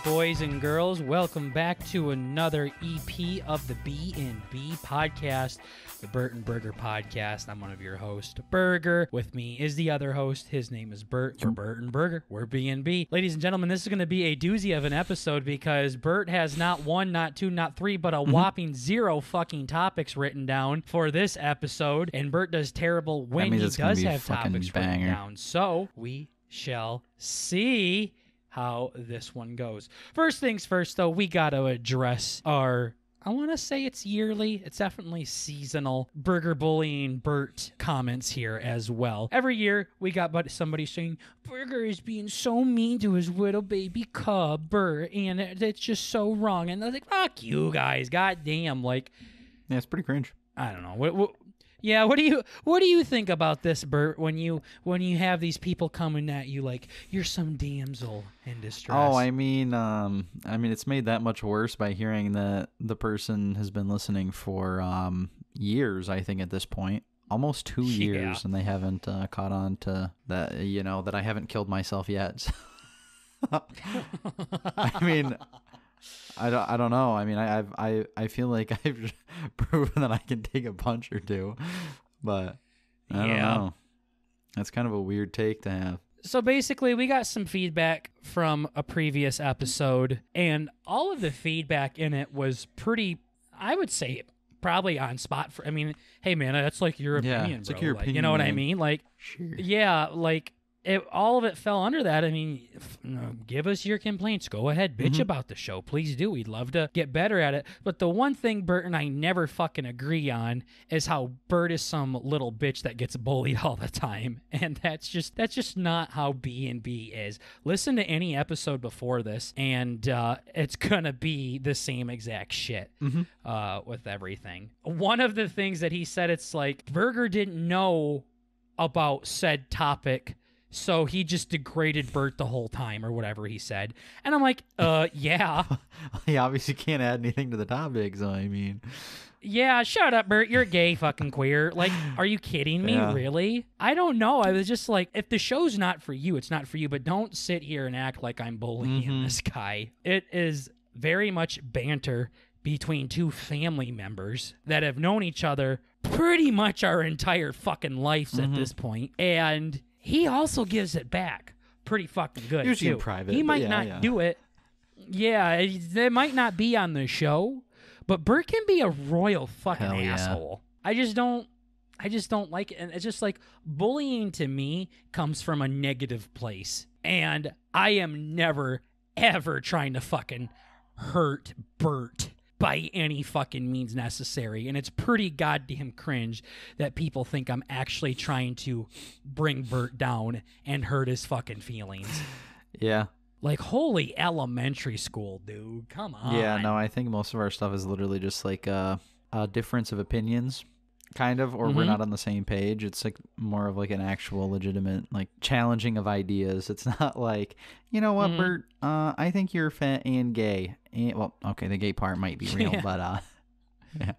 boys and girls. Welcome back to another EP of the BnB Podcast, the Bert and Burger Podcast. I'm one of your hosts, Burger. With me is the other host. His name is Bert. For Bert and Burger, we're BnB. Ladies and gentlemen, this is going to be a doozy of an episode because Bert has not one, not two, not three, but a whopping 0 fucking topics written down for this episode. And Bert does terrible when he does have topics written down. So we shall see how this one goes. First things first, though, we got to address our, I want to say it's yearly, it's definitely seasonal, Burger bullying Bert comments here as well. Every year, we got somebody saying, Burger is being so mean to his little baby cub, Bert, and it's just so wrong. And I was like, fuck you guys, goddamn. Like, yeah, it's pretty cringe. I don't know. What do you think about this, Bert, when you have these people coming at you like you're some damsel in distress? Oh, I mean, it's made that much worse by hearing that the person has been listening for years, I think, at this point. Almost 2 years, and they haven't caught on to that, that I haven't killed myself yet. I mean, I don't know. I mean, I feel like I've proven that I can take a punch or two, but I don't know. That's kind of a weird take to have. So basically, we got some feedback from a previous episode, and all of the feedback in it was pretty, I would say, probably on spot. I mean, hey man, that's like your opinion, it's bro. like your opinion. You know what I mean? Like, sure. Yeah, like. All of it fell under that. I mean, give us your complaints. Go ahead, bitch about the show. Please do. We'd love to get better at it. But the one thing Bert and I never fucking agree on is how Bert is some little bitch that gets bullied all the time. And that's just not how BnB is. Listen to any episode before this, and it's going to be the same exact shit with everything. One of the things that he said, it's like, Burger didn't know about said topic, so he just degraded Bert the whole time, or whatever he said. And I'm like, yeah. He obviously can't add anything to the topic, so I mean. Yeah, shut up, Bert. You're gay, fucking queer. Like, are you kidding me? Yeah. Really? I don't know. I was just like, if the show's not for you, it's not for you, but don't sit here and act like I'm bullying this guy. It is very much banter between two family members that have known each other pretty much our entire fucking lives at this point. And he also gives it back pretty fucking good. Usually too. in private. He might not do it. Yeah, they might not be on the show, but Bert can be a royal fucking asshole. I just don't like it. And it's just like, bullying to me comes from a negative place. And I am never, ever trying to fucking hurt Bert by any fucking means necessary. And it's pretty goddamn cringe that people think I'm actually trying to bring Bert down and hurt his fucking feelings. Yeah. Like, holy elementary school, dude. Come on. Yeah, no, I think most of our stuff is literally just like a difference of opinions, kind of, or we're not on the same page. It's like more of like an actual legitimate, like, challenging of ideas. It's not like, you know what, Bert, I think you're fat and gay. And, well, okay, the gay part might be real, but yeah.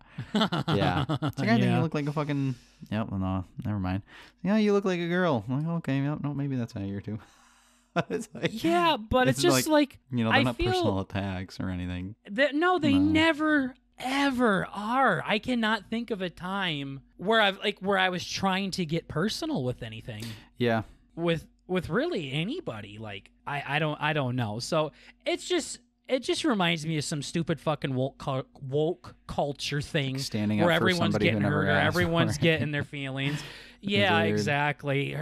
Yeah. It's like, I think you look like a fucking, no, never mind. Yeah, you look like a girl. I'm like, okay, no, maybe that's how you're too. It's like, yeah, but it's just like, they're not personal attacks or anything. No, they never ever are. I cannot think of a time where I was trying to get personal with anything. Yeah. With really anybody. Like, I don't know. So it just reminds me of some stupid fucking woke culture thing, like standing where up for everyone's getting hurt or everyone's getting their feelings. Yeah, exactly.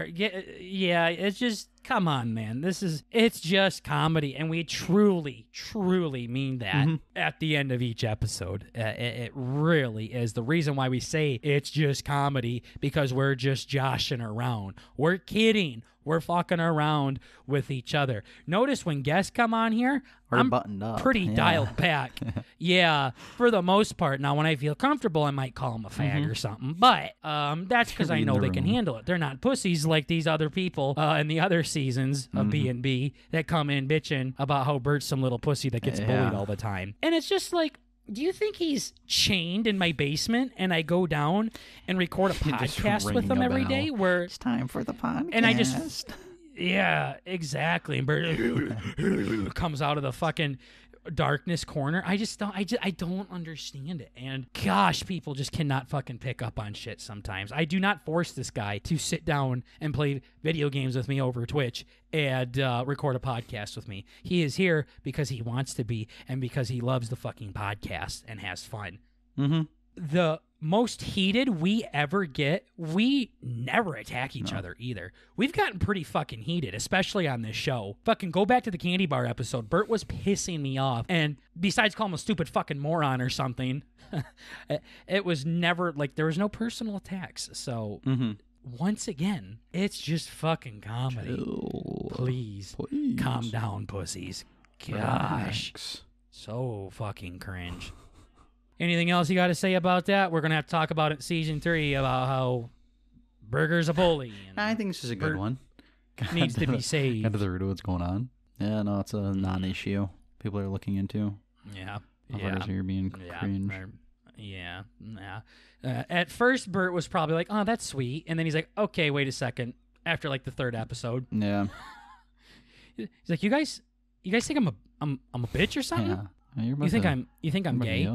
Yeah, it's just, come on, man. It's just comedy, and we truly, truly mean that at the end of each episode. It really is. The reason why we say it's just comedy, because we're just joshing around. We're kidding. We're fucking around with each other. Notice when guests come on here, I'm buttoned up. Pretty dialed back. Yeah, for the most part. Now, when I feel comfortable, I might call them a fag or something. But that's because I know they can handle it. They're not pussies like these other people in the other seasons of BnB that come in bitching about how Bert's some little pussy that gets bullied all the time. And it's just like, do you think he's chained in my basement and I go down and record a podcast with him every day? Where it's time for the podcast. And I just Yeah, exactly. And Bert comes out of the fucking darkness corner. I don't understand it. And gosh, people just cannot fucking pick up on shit sometimes. I do not force this guy to sit down and play video games with me over Twitch and record a podcast with me. He is here because he wants to be and because he loves the fucking podcast and has fun. Mm-hmm. The most heated we ever get, we never attack each other either. We've gotten pretty fucking heated, especially on this show. Fucking go back to the candy bar episode. Bert was pissing me off. And besides calling him a stupid fucking moron or something, it was never, like, there was no personal attacks. So, once again, it's just fucking comedy. Chill. Please, calm down, pussies. Gosh. Relax. So fucking cringe. Anything else you got to say about that? We're going to have to talk about it in season 3 about how Burger's a bully. And I think this is a good one. Needs to be saved. Got to the root of what's going on. Yeah, no, it's a non-issue. People are looking into. Yeah. Motherfuckers are being cringe. Yeah. At first, Bert was probably like, oh, that's sweet. And then he's like, okay, wait a second. After like the 3rd episode. Yeah. He's like, you guys think I'm a bitch or something? Yeah. You think I'm gay?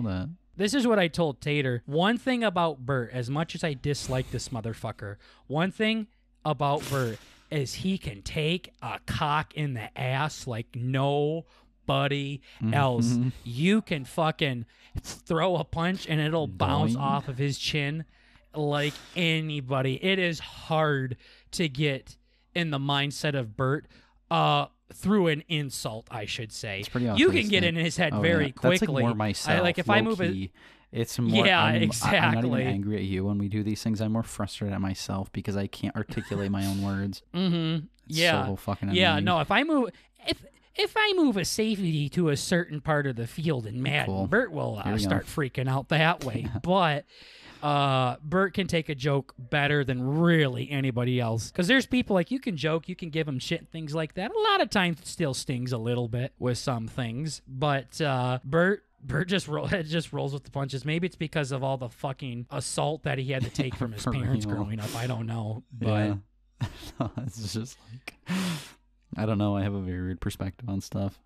This is what I told Tater. One thing about Bert, as much as I dislike this motherfucker, one thing about Bert is he can take a cock in the ass like nobody else. You can fucking throw a punch and it'll bounce off of his chin like anybody. It is hard to get in the mindset of Bert. Through an insult, I should say. It's pretty you can get in his head very quickly. That's like more myself. If I move it's more. Yeah, exactly. I'm not even angry at you when we do these things. I'm more frustrated at myself because I can't articulate my own words. Yeah. So fucking annoying. Yeah. No. If I move a safety to a certain part of the field in Madden, Bert will start freaking out that way. But Bert can take a joke better than really anybody else. Because there's people like you can joke, you can give them shit and things like that. A lot of times it still stings a little bit with some things. But Bert just rolls with the punches. Maybe it's because of all the fucking assault that he had to take from his parents growing up. I don't know. But no, it's just like, I don't know. I have a very weird perspective on stuff.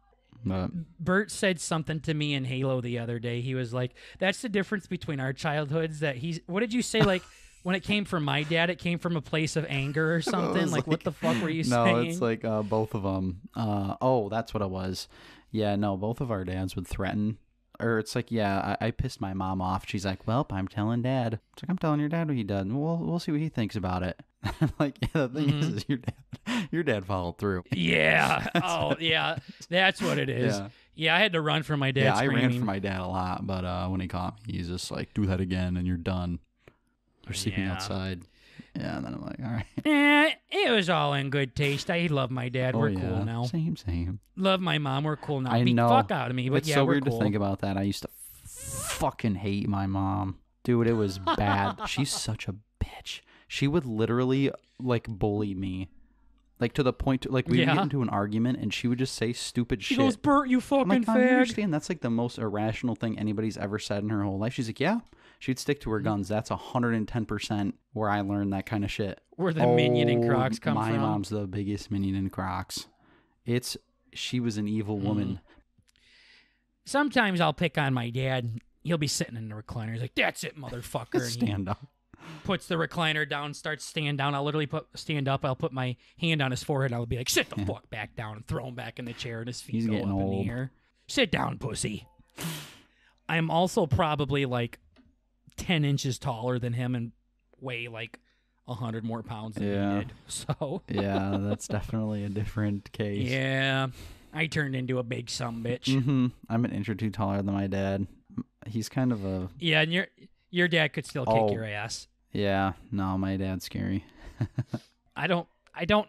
Bert said something to me in Halo the other day. He was like, that's the difference between our childhoods. What did you say? Like, when it came from my dad, it came from a place of anger or something? Like, what the fuck were you saying? No, it's like both of them. That's what it was. Yeah, no, both of our dads would threaten. Or it's like, yeah, I pissed my mom off. She's like, well, I'm telling Dad. It's like, I'm telling your dad what he did. We'll see what he thinks about it. Like, yeah, the thing is your dad followed through. Yeah. Oh, yeah. That's what it is. Yeah, I had to run from my dad screaming. I ran from my dad a lot, but when he caught me, he's just like, do that again and you're done. We're sleeping outside. Yeah, and then I'm like, all right. It was all in good taste. I love my dad. We're cool now. Same. Love my mom. We're cool now. I know. Fuck out of me, but it's yeah, so we're weird cool. to think about that. I used to fucking hate my mom. Dude, it was bad. She's such a bitch. She would literally, like, bully me. Like, to the point, like, we would get into an argument, and she would just say stupid shit. She goes, Bert, you fucking I'm like, I fag. understand. That's, like, the most irrational thing anybody's ever said in her whole life. She's like, yeah. She'd stick to her guns. That's 110% where I learned that kind of shit. Where the minion in Crocs come from. My mom's the biggest minion in Crocs. She was an evil woman. Sometimes I'll pick on my dad. He'll be sitting in the recliner. He's like, that's it, motherfucker. And stand up. Puts the recliner down, starts stand down. I'll literally stand up. I'll put my hand on his forehead. I'll be like, sit the fuck back down, and throw him back in the chair, and his feet go up in the air. Sit down, pussy. I'm also probably like 10 inches taller than him and weigh like 100 more pounds than he did. So yeah, that's definitely a different case. Yeah, I turned into a big sumbitch. I'm an inch or two taller than my dad. He's kind of a and your dad could still kick your ass. Yeah, no, my dad's scary. I don't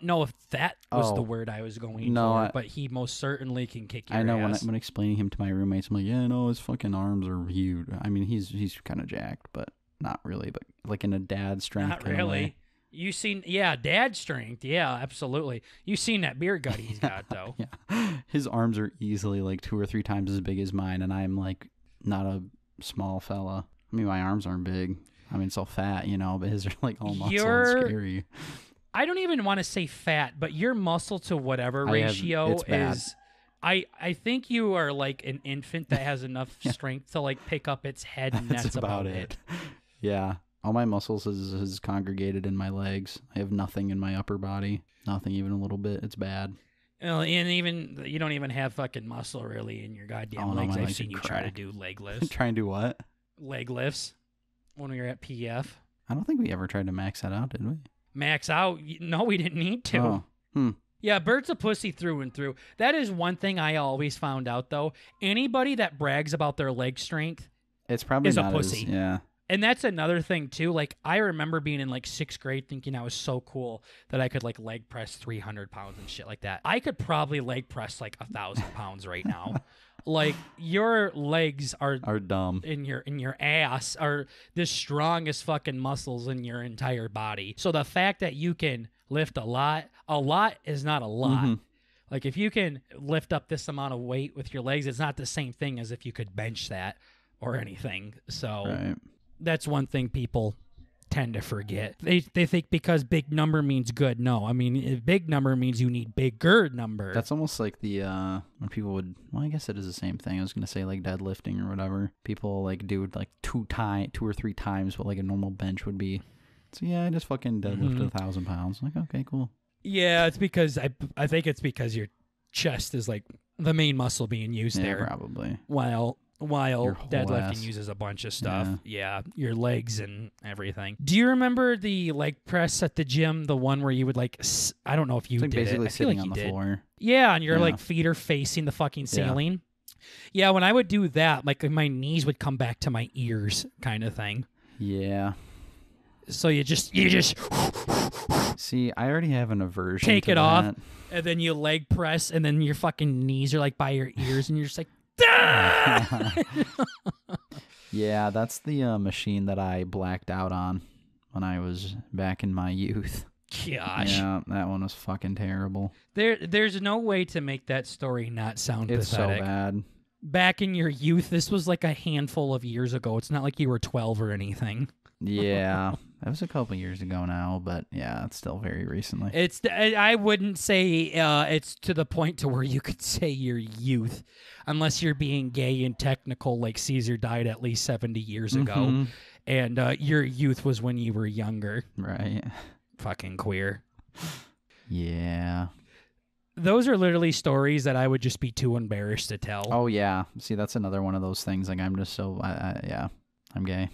know if that was the word I was going for, but he most certainly can kick your ass. I know when explaining him to my roommates, I'm like, yeah, no, his fucking arms are huge. I mean, he's kind of jacked, but not really, but like in a dad strength not kind really. of way. You seen, dad strength. Yeah, absolutely. You seen that beer gut he's got, though. Yeah. His arms are easily like 2 or 3 times as big as mine, and I'm like not a small fella. I mean, my arms aren't big. I mean, it's all fat, but his are like all muscle and scary. I don't even want to say fat, but your muscle to whatever ratio it's bad. is. I think you are like an infant that has enough strength to like pick up its head, and that's about it. Yeah. All my muscles is congregated in my legs. I have nothing in my upper body. Nothing, even a little bit. It's bad. And even you don't even have fucking muscle really in your goddamn legs. I've seen you try to do leg lifts. Try and do what? Leg lifts when we were at PF. I don't think we ever tried to max that out, did we? Max out? No, we didn't need to. Oh. Yeah, Bert's a pussy through and through. That is one thing I always found out, though. Anybody that brags about their leg strength it's probably is not a pussy. Yeah. And that's another thing, too. Like, I remember being in, like, 6th grade thinking I was so cool that I could, like, leg press 300 pounds and shit like that. I could probably leg press, like, 1,000 pounds right now. Like, your legs are dumb. In your ass are the strongest fucking muscles in your entire body. So the fact that you can lift a lot is not a lot. Mm-hmm. Like, if you can lift up this amount of weight with your legs, it's not the same thing as if you could bench that or anything. So that's one thing people tend to forget. They think because big number means good. No, I mean, if big number means you need bigger number. That's almost like the when people would. Well, I guess it is the same thing. I was gonna say like deadlifting or whatever. People like do like 2 or 3 times what like a normal bench would be. So yeah, I just fucking deadlifted 1,000 pounds. Like, okay, cool. Yeah, it's because I think it's because your chest is like the main muscle being used there. Probably. While deadlifting ass. uses a bunch of stuff. Yeah, your legs and everything. Do you remember the leg press at the gym? The one where you would like, I don't know if you it's like did basically it. I feel sitting like on the floor. Yeah, and your like feet are facing the fucking ceiling. Yeah, when I would do that, like my knees would come back to my ears, kind of thing. Yeah. So you just see. I already have an aversion. Take to it that. off, and then you leg press, and then your fucking knees are like by your ears, and you're just like. Yeah, that's the machine that I blacked out on when I was back in my youth. Gosh. Yeah, that one was fucking terrible. There's no way to make that story not sound It's pathetic. so bad. Back in your youth, this was like a handful of years ago. It's not like you were 12 or anything. Yeah, that was a couple years ago now, but yeah, it's still very recently. I wouldn't say it's to the point to where you could say your youth, unless you're being gay and technical, like Caesar died at least 70 years ago, and your youth was when you were younger. Right. Fucking queer. Yeah. Those are literally stories that I would just be too embarrassed to tell. Oh, yeah. See, that's another one of those things. Like, I'm just so, I'm gay.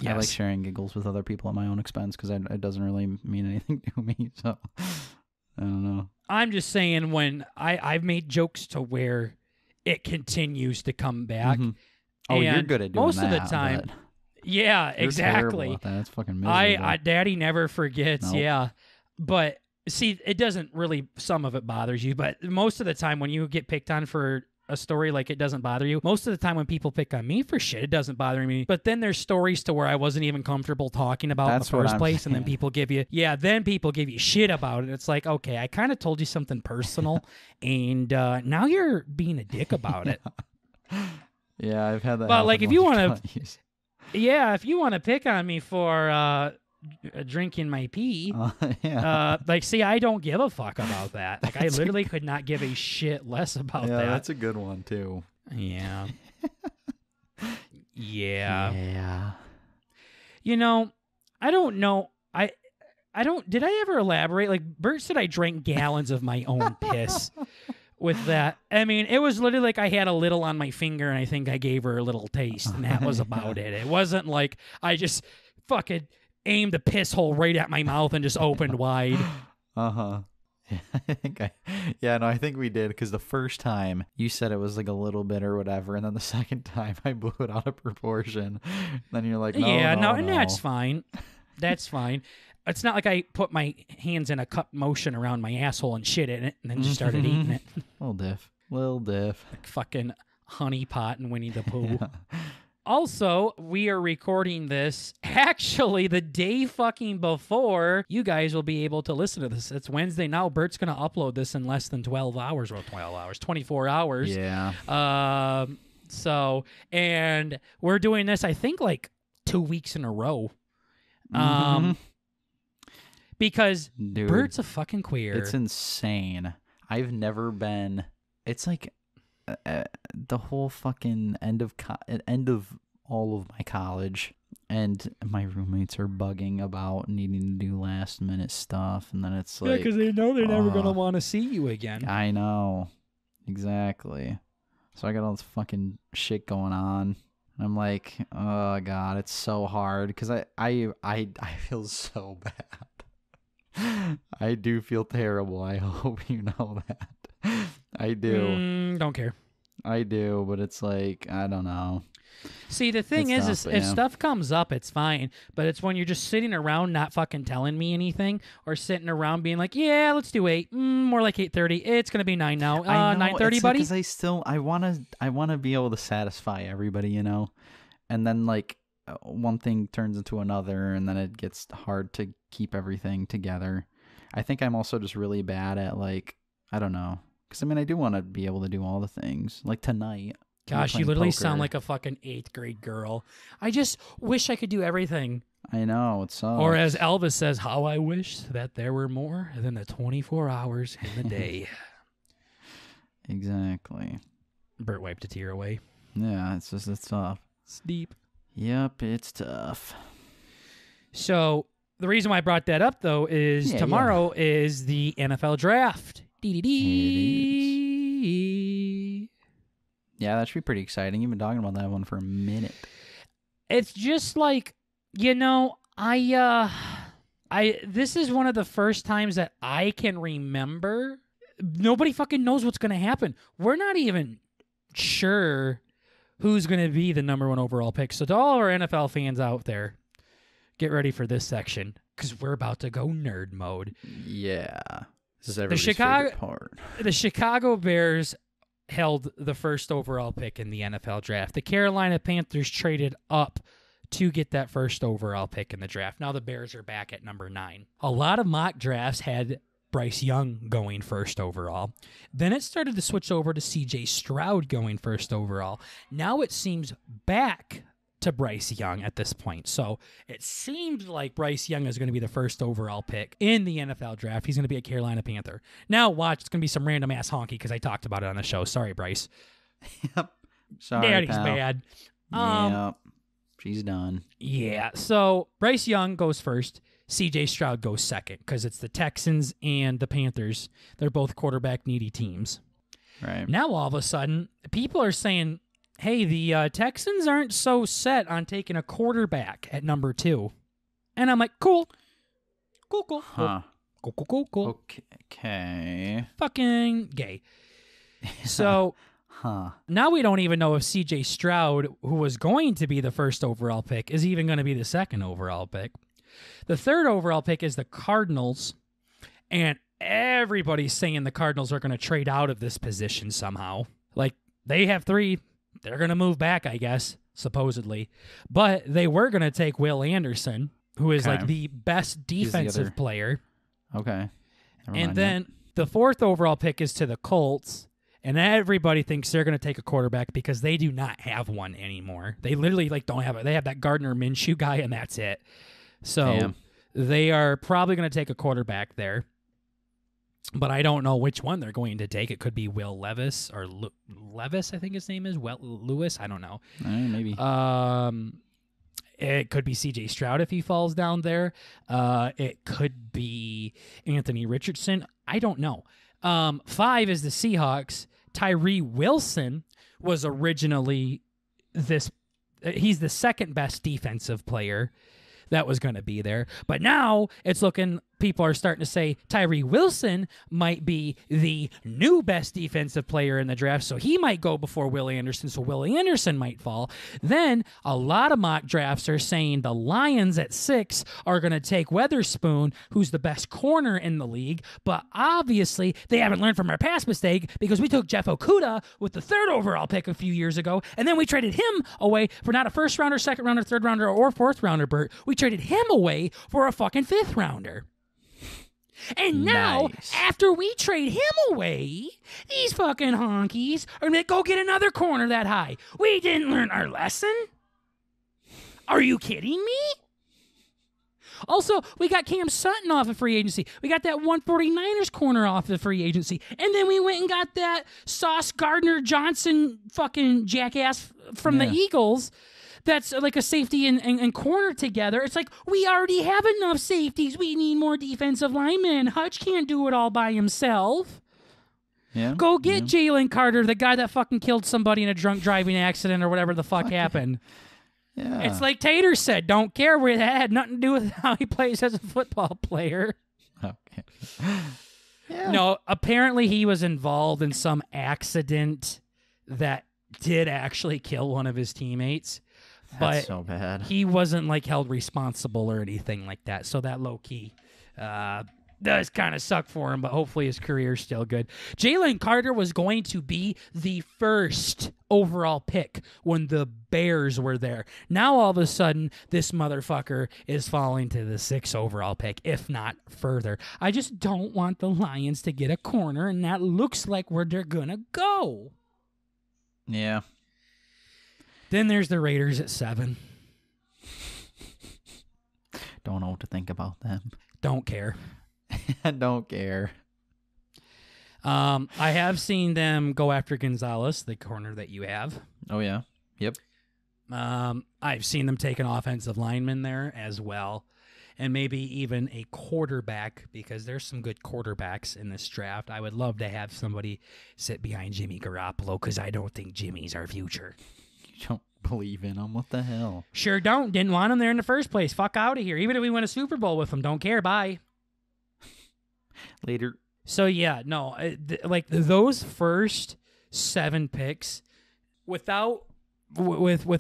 Yes. I like sharing giggles with other people at my own expense because it doesn't really mean anything to me. So, I don't know. I'm just saying when I've made jokes to where it continues to come back. Oh, you're good at doing most that. Most of the time. Yeah, exactly. That's fucking miserable. Daddy never forgets. Nope. Yeah. But see, it doesn't really, some of it bothers you, but most of the time when you get picked on for a story, like it doesn't bother you. Most of the time when people pick on me for shit, it doesn't bother me. But then there's stories to where I wasn't even comfortable talking about in the first place. And then people give you, shit about it. It's like, okay, I kind of told you something personal and now you're being a dick about it. Yeah, I've had that. But like, if you want to pick on me for drinking my pee, like, see, I don't give a fuck about that. Like, I literally could not give a shit less about that. Yeah, that's a good one too. Yeah. Yeah. You know, I don't know. Did I ever elaborate? Like, Bert said I drank gallons of my own piss. With that, I mean, it was literally like I had a little on my finger and I think I gave her a little taste and that was about it. It wasn't like I just fucking aimed the piss hole right at my mouth and just opened wide. I think we did because the first time you said it was like a little bit or whatever, and then the second time I blew it out of proportion. Then you're like, no, and that's fine. That's fine. It's not like I put my hands in a cup motion around my asshole and shit in it and then just started eating it. Little diff. Like fucking Honey Pot and Winnie the Pooh. Yeah. Also, we are recording this actually the day fucking before you guys will be able to listen to this. It's Wednesday now. Bert's going to upload this in less than 12 hours. Well, 12 hours, 24 hours. Yeah. And we're doing this, I think, like 2 weeks in a row. because Dude, Bert's a fucking queer. It's insane. I've never been. It's like the whole fucking end of all of my college, and my roommates are bugging about needing to do last minute stuff, and then it's like, because they know they're never gonna want to see you again. I know, exactly. So I got all this fucking shit going on. And I'm like, oh god, it's so hard because I feel so bad. I do feel terrible. I hope you know that. I do. Don't care. I do, but it's like, I don't know. See, the thing It's is tough, if yeah. stuff comes up, it's fine. But it's when you're just sitting around not fucking telling me anything, or sitting around being like, yeah, let's do 8. More like 8:30. It's gonna be 9 now. 9:30, buddy. Because I wanna be able to satisfy everybody, you know. And then like one thing turns into another, and then it gets hard to keep everything together. I think I'm also just really bad at like, I don't know. Because, I mean, I do want to be able to do all the things. Like tonight. Gosh, you literally sound like a fucking 8th grade girl. I just wish I could do everything. I know, it sucks. Or as Elvis says, how I wish that there were more than the 24 hours in the day. Exactly. Bert wiped a tear away. Yeah, it's tough. It's deep. Yep, it's tough. So the reason why I brought that up, though, is tomorrow is the NFL draft. Yeah, that should be pretty exciting. You've been talking about that one for a minute. It's just like, you know, this is one of the first times that I can remember. Nobody fucking knows what's going to happen. We're not even sure who's going to be the number 1 overall pick. So to all our NFL fans out there, get ready for this section because we're about to go nerd mode. Yeah. This is everybody's favorite part. The Chicago Bears held the first overall pick in the NFL draft. The Carolina Panthers traded up to get that first overall pick in the draft. Now the Bears are back at number 9. A lot of mock drafts had Bryce Young going first overall. Then it started to switch over to C.J. Stroud going first overall. Now it seems back to Bryce Young at this point. So it seems like Bryce Young is going to be the first overall pick in the NFL draft. He's going to be a Carolina Panther. Now watch, it's going to be some random ass honky because I talked about it on the show. Sorry, Bryce. Yep. Sorry, Daddy's pal. bad. Yep. She's done. Yeah. So Bryce Young goes first. C.J. Stroud goes second because it's the Texans and the Panthers. They're both quarterback needy teams. Right. Now all of a sudden, people are saying, hey, the Texans aren't so set on taking a quarterback at number 2. And I'm like, cool. Huh. Cool. Okay. Fucking gay. So now we don't even know if C.J. Stroud, who was going to be the first overall pick, is even going to be the second overall pick. The third overall pick is the Cardinals. And everybody's saying the Cardinals are going to trade out of this position somehow. Like, they have 3. They're going to move back, I guess, supposedly. But they were going to take Will Anderson, who is like the best defensive player. Okay. And then the fourth overall pick is to the Colts. And everybody thinks they're going to take a quarterback because they do not have one anymore. They literally don't have it. They have that Gardner Minshew guy, and that's it. So they are probably going to take a quarterback there. But I don't know which one they're going to take. It could be Will Levis or Levis, I think his name is. Lewis, I don't know. Maybe. It could be C.J. Stroud if he falls down there. It could be Anthony Richardson. I don't know. 5 is the Seahawks. Tyree Wilson was originally he's the second best defensive player that was going to be there. But now it's looking, people are starting to say Tyree Wilson might be the new best defensive player in the draft, so he might go before Will Anderson, so Will Anderson might fall. Then a lot of mock drafts are saying the Lions at 6 are going to take Weatherspoon, who's the best corner in the league, but obviously they haven't learned from our past mistake because we took Jeff Okudah with the 3rd overall pick a few years ago, and then we traded him away for not a 1st rounder, 2nd rounder, 3rd rounder, or 4th rounder, Bert. We traded him away for a fucking 5th rounder. And now, after we trade him away, these fucking honkies are going to go get another corner that high. We didn't learn our lesson? Are you kidding me? Also, we got Cam Sutton off of free agency. We got that 149ers corner off of free agency. And then we went and got that Sauce Gardner-Johnson fucking jackass from the Eagles that's like a safety and corner together. It's like, we already have enough safeties. We need more defensive linemen. Hutch can't do it all by himself. Yeah. Go get Jalen Carter, the guy that fucking killed somebody in a drunk driving accident or whatever the fuck happened. Yeah. It's like Tater said, don't care where that had nothing to do with how he plays as a football player. Okay. Yeah. No, apparently he was involved in some accident that did actually kill one of his teammates. That's But so bad. he wasn't like held responsible or anything like that. So that low key does kind of suck for him, but hopefully his career's still good. Jalen Carter was going to be the first overall pick when the Bears were there. Now all of a sudden, this motherfucker is falling to the 6th overall pick, if not further. I just don't want the Lions to get a corner, and that looks like where they're gonna go. Yeah. Then there's the Raiders at 7. Don't know what to think about them. Don't care. I don't care. I have seen them go after Gonzalez, the corner that you have. Oh, yeah. Yep. I've seen them take an offensive lineman there as well, and maybe even a quarterback, because there's some good quarterbacks in this draft. I would love to have somebody sit behind Jimmy Garoppolo, because I don't think Jimmy's our future. You don't believe in him? What the hell? Sure don't. Didn't want him there in the first place. Fuck out of here. Even if we win a Super Bowl with him, don't care. Bye. Later. So, yeah, no, like those first 7 picks, with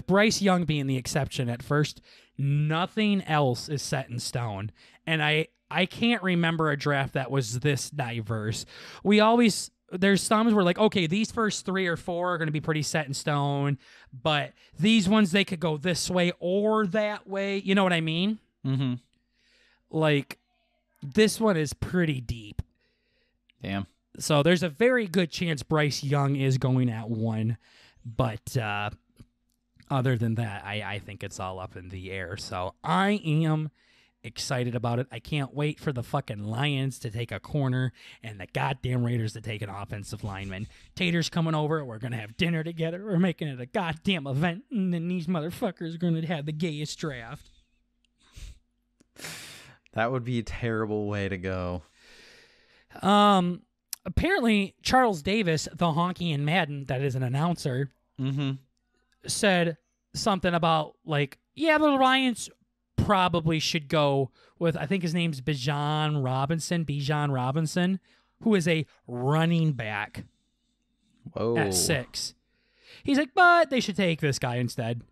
Bryce Young being the exception at first, nothing else is set in stone. And I can't remember a draft that was this diverse. There's some where like, okay, these first 3 or 4 are going to be pretty set in stone, but these ones, they could go this way or that way. You know what I mean? Mm-hmm. Like, this one is pretty deep. Damn. So there's a very good chance Bryce Young is going at 1, but other than that, I think it's all up in the air. So I am excited about it. I can't wait for the fucking Lions to take a corner and the goddamn Raiders to take an offensive lineman. Tater's coming over. We're going to have dinner together. We're making it a goddamn event, and then these motherfuckers are going to have the gayest draft. That would be a terrible way to go. Apparently, Charles Davis, the honky in Madden, that is an announcer, said something about, like, yeah, the Lions probably should go with, I think his name's Bijan Robinson, who is a running back at 6. He's like, but they should take this guy instead.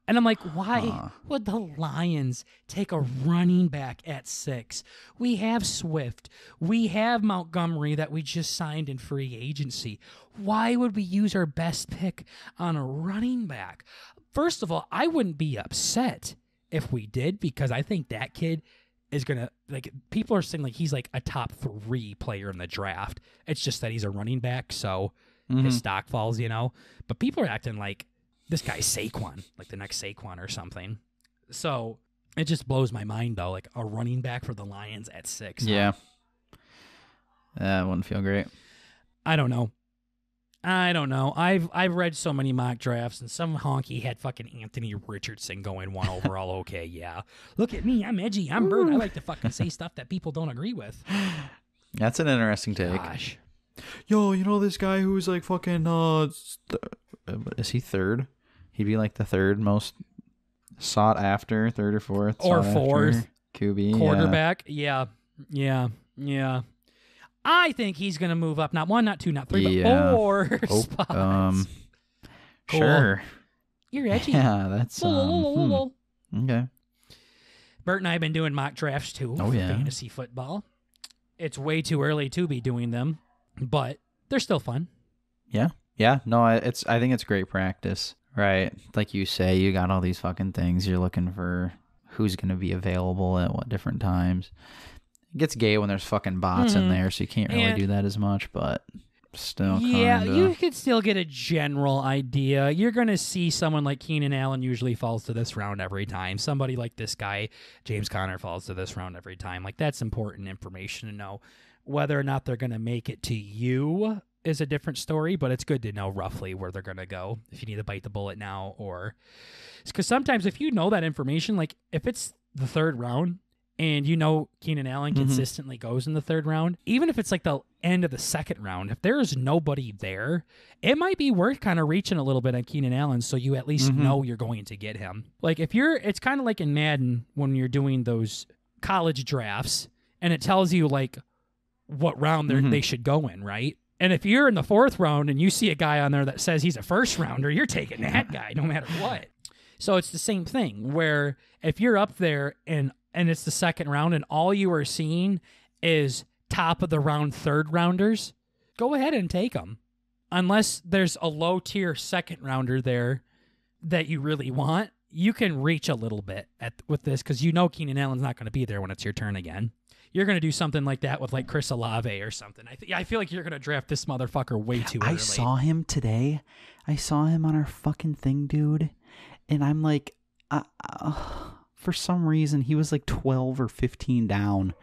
And I'm like, why would the Lions take a running back at 6? We have Swift. We have Montgomery that we just signed in free agency. Why would we use our best pick on a running back? First of all, I wouldn't be upset if we did, because I think that kid is going to, like, people are saying, like, he's like a top 3 player in the draft. It's just that he's a running back, so his stock falls, you know? But people are acting like this guy's Saquon, like the next Saquon or something. So it just blows my mind, though, like a running back for the Lions at 6. Yeah. That wouldn't feel great. I don't know. I've read so many mock drafts, and some honky had fucking Anthony Richardson going 1 overall. Okay, yeah. Look at me. I'm edgy. I'm Bird. I like to fucking say stuff that people don't agree with. That's an interesting take. Gosh. Yo, you know this guy who's like fucking, is he 3rd? He'd be like the 3rd most sought after, 3rd or 4th. Or 4th. QB. Quarterback. Yeah. I think he's going to move up, not 1, not 2, not 3, but 4 spots. Cool. Sure. You're edgy. Yeah, that's okay. Bert and I have been doing mock drafts too for fantasy football. It's way too early to be doing them, but they're still fun. Yeah. No, I think it's great practice, right? Like you say, you got all these fucking things. You're looking for who's going to be available at what different times. It gets gay when there's fucking bots in there, so you can't really do that as much, but still Yeah, kinda. you could still get a general idea. You're going to see someone like Keenan Allen usually falls to this round every time. Somebody like this guy, James Conner, falls to this round every time. Like, that's important information to know. Whether or not they're going to make it to you is a different story, but it's good to know roughly where they're going to go if you need to bite the bullet now. Or because sometimes if you know that information, like if it's the third round and you know Keenan Allen consistently goes in the third round, even if it's like the end of the second round, if there's nobody there, it might be worth kind of reaching a little bit on Keenan Allen so you at least know you're going to get him. Like it's kind of like in Madden when you're doing those college drafts and it tells you like what round they should go in, right? And if you're in the fourth round and you see a guy on there that says he's a first rounder, you're taking that guy no matter what. So it's the same thing where if you're up there and it's the second round and all you are seeing is top of the round third rounders, go ahead and take them. Unless there's a low tier second rounder there that you really want, you can reach a little bit with this because you know Keenan Allen's not going to be there when it's your turn again. You're going to do something like that with like Chris Olave or something. I feel like you're going to draft this motherfucker way too early. I saw him today. I saw him on our fucking thing, dude. And I'm like, for some reason, he was like 12 or 15 down.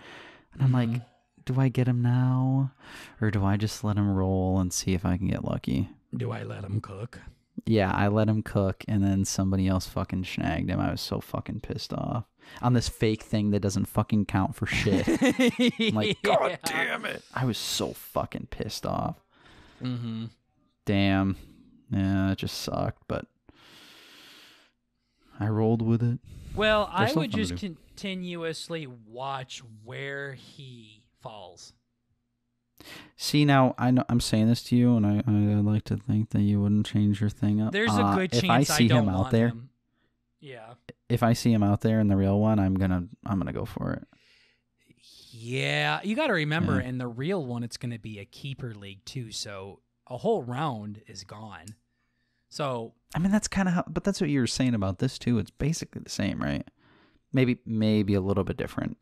And I'm like, do I get him now? Or do I just let him roll and see if I can get lucky? Do I let him cook? Yeah, I let him cook, and then somebody else fucking snagged him. I was so fucking pissed off. On this fake thing that doesn't fucking count for shit. I'm like, God damn it. I was so fucking pissed off. Damn. Yeah, it just sucked, but I rolled with it. Well, I would just continuously watch where he falls. See, now I'm saying this to you, and I'd like to think that you wouldn't change your thing up. There's a good chance if I see don't him out want there. Him. Yeah. If I see him out there in the real one, I'm gonna go for it. Yeah, you got to remember, in the real one, it's going to be a keeper league too, so a whole round is gone. So I mean, that's kind of how, but that's what you were saying about this too. It's basically the same, right? Maybe a little bit different.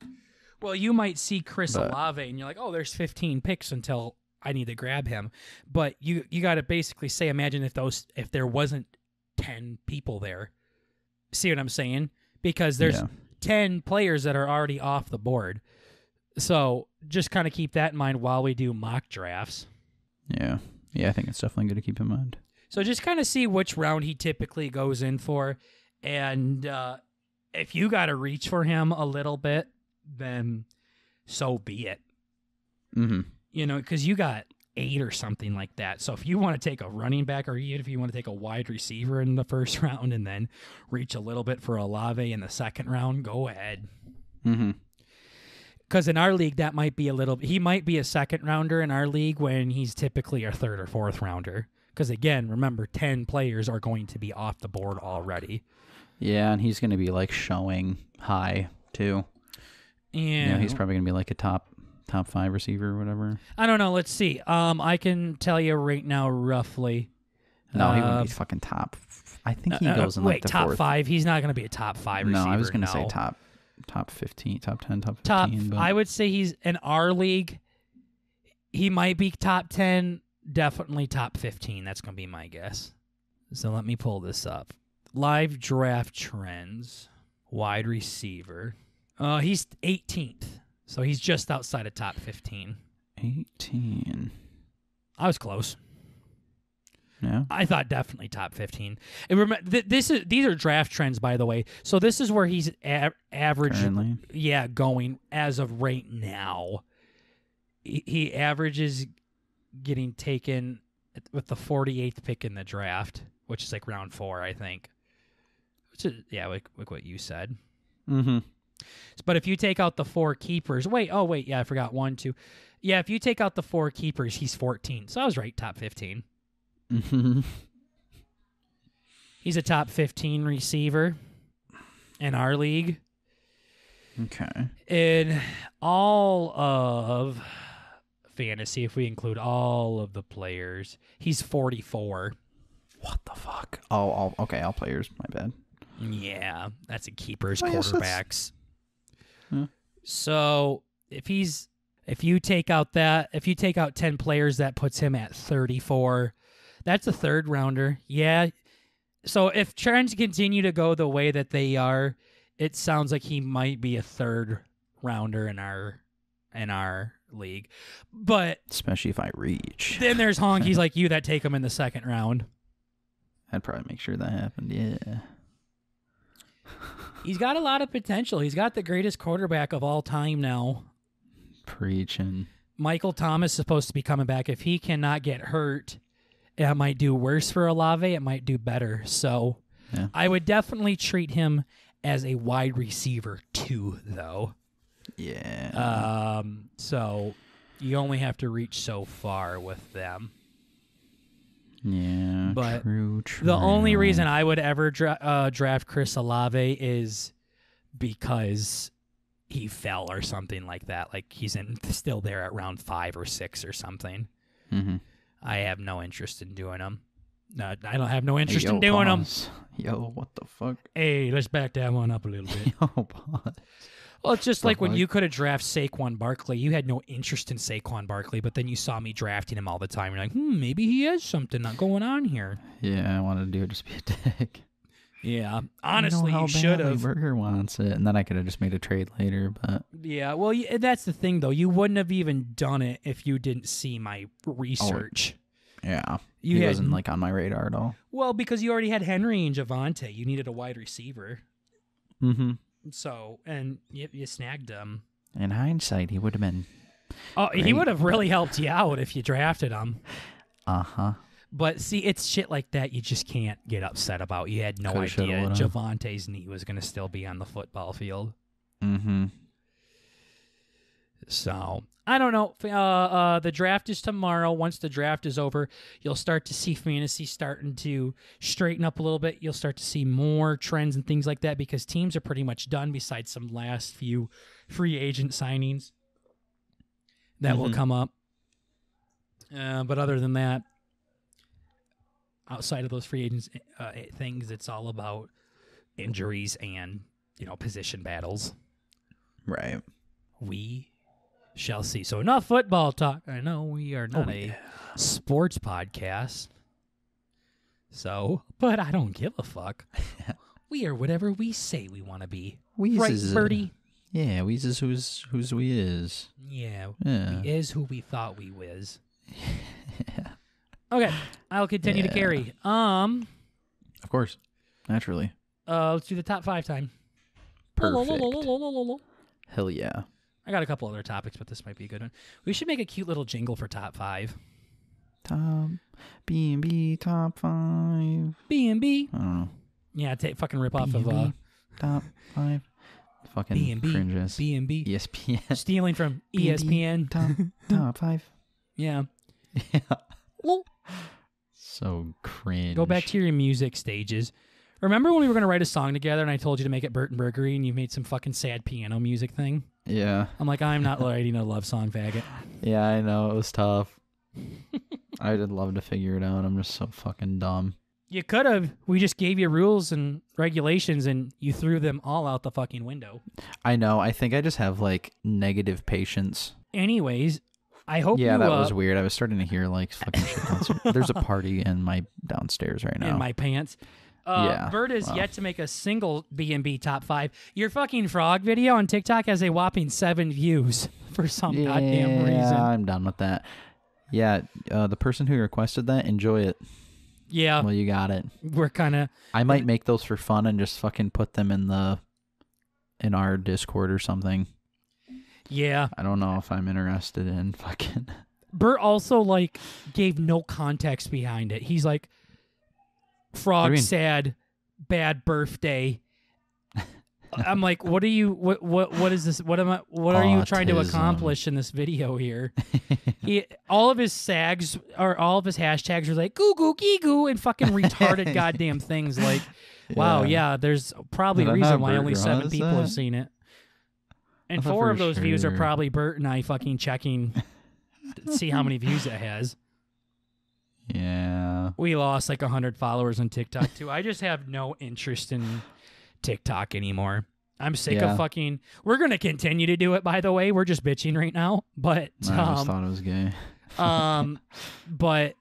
Well, you might see Chris Olave, and you're like, oh, there's 15 picks until I need to grab him. But you got to basically say, imagine if there wasn't 10 people there. See what I'm saying? Because there's 10 players that are already off the board. So just kind of keep that in mind while we do mock drafts. Yeah, I think it's definitely good to keep in mind. So just kind of see which round he typically goes in for. And if you got to reach for him a little bit, then so be it. You know, because you got 8 or something like that. So if you want to take a running back, or even if you want to take a wide receiver in the first round and then reach a little bit for Olave in the second round, go ahead. Because in our league, that might be he might be a second rounder in our league when he's typically a third or fourth rounder. Because again, remember, 10 players are going to be off the board already. Yeah, and he's going to be like showing high too. Yeah, he's probably going to be like a top 5 receiver or whatever. I don't know. Let's see. I can tell you right now roughly. No, he wouldn't be fucking top. I think he goes in like the top fourth. 5. He's not going to be a top 5 receiver. No, I was going to say top 15, top 10, top 15. I would say he's in our league. He might be top 10, definitely top 15. That's going to be my guess. So let me pull this up. Live draft trends. Wide receiver. He's 18th. So he's just outside of top 15. 18. I was close. Yeah. I thought definitely top 15. And remember, these are draft trends, by the way. So this is where he's average. Currently? Yeah, going as of right now. He averages getting taken with the 48th pick in the draft, which is like round 4, I think. Which is, like what you said. But if you take out the 4 keepers, I forgot 1, 2. Yeah, if you take out the 4 keepers, he's 14. So I was right, top 15. He's a top 15 receiver in our league. Okay. In all of fantasy, if we include all of the players, he's 44. What the fuck? Oh, okay, all players. My bad. Yeah, that's a keepers, quarterbacks. So if he's If you take out 10 players, that puts him at 34. That's a third rounder. Yeah. So if trends continue to go the way that they are, it sounds like he might be a third rounder in our league. But especially if I reach. Then there's honkies like you that take him in the second round. I'd probably make sure that happened. Yeah. He's got a lot of potential. He's got the greatest quarterback of all time now. Preaching. Michael Thomas is supposed to be coming back. If he cannot get hurt, it might do worse for Olave. It might do better. So yeah. I would definitely treat him as a wide receiver too, though. Yeah. So you only have to reach so far with them. Yeah, but true. The only reason I would ever draft Chris Olave is because he fell or something like that. Like he's still there at round 5 or 6 or something. Mm-hmm. I have no interest in doing them. No, I don't have no interest in doing them. Yo, what the fuck? Hey, let's back that one up a little bit. Yo, pause. Well, it's just like when you could have drafted Saquon Barkley. You had no interest in Saquon Barkley, but then you saw me drafting him all the time. You're like, maybe he has something going on here. Yeah, I wanted to do it just be a dick. Yeah, honestly, you should have. Burger wants it, and then I could have just made a trade later. But yeah, well, that's the thing, though. You wouldn't have even done it if you didn't see my research. Yeah, he wasn't like on my radar at all. Well, because you already had Henry and Javonte, you needed a wide receiver. Mm-hmm. So, and you snagged him. In hindsight, he would have been. Oh, great. He would have really helped you out if you drafted him. Uh-huh. But see, it's shit like that you just can't get upset about. You had no idea Javonte's knee was going to still be on the football field. Mm-hmm. So, I don't know. The draft is tomorrow. Once the draft is over, you'll start to see fantasy starting to straighten up a little bit. You'll start to see more trends and things like that because teams are pretty much done besides some last few free agent signings that will come up. But other than that, outside of those free agents things, it's all about injuries and, position battles. Right. We shall see. So enough football talk. I know we are not a sports podcast. So, but I don't give a fuck. We are whatever we say we want to be. Right, Birdie? Yeah, we is who's we is. Yeah, we is who we thought we was. Yeah. Okay, I'll continue to carry. Of course, naturally. Let's do the top 5 time. Perfect. Hell yeah. I got a couple other topics, but this might be a good one. We should make a cute little jingle for top 5. Top BnB top 5. BnB. I don't know. Yeah, fucking rip off of top 5. Fucking BnB. cringes. BnB. ESPN. Stealing from ESPN. Top 5. Yeah. Yeah. So cringe. Go back to your music stages. Remember when we were going to write a song together and I told you to make it Burton Burgery and you made some fucking sad piano music thing? Yeah. I'm like, I'm not writing a love song, faggot. Yeah, I know. It was tough. I did love to figure it out. I'm just so fucking dumb. You could have. We just gave you rules and regulations and you threw them all out the fucking window. I know. I think I just have like negative patience. Anyways, I hope that was weird. I was starting to hear like fucking shit downstairs. There's a party in my downstairs right now. In my pants. Bert is yet to make a single BnB top 5. Your fucking frog video on TikTok has a whopping 7 views for some goddamn reason. Yeah, I'm done with that. Yeah, the person who requested that, enjoy it. Yeah. Well, you got it. We're kind of... I might make those for fun and just fucking put them in our Discord or something. Yeah. I don't know if I'm interested in fucking... Bert also, like, gave no context behind it. He's like, frog sad, bad birthday. I'm like, what is this? What are you trying to accomplish in this video here? All of his hashtags are like goo goo gee goo and fucking retarded goddamn things. Like, wow, yeah, there's probably a reason why only 7 people have seen it. And 4 of those views are probably Bert and I fucking checking to see how many views it has. Yeah. We lost like 100 followers on TikTok too. I just have no interest in TikTok anymore. I'm sick of fucking. We're gonna continue to do it. By the way, we're just bitching right now. But I just thought it was gay. But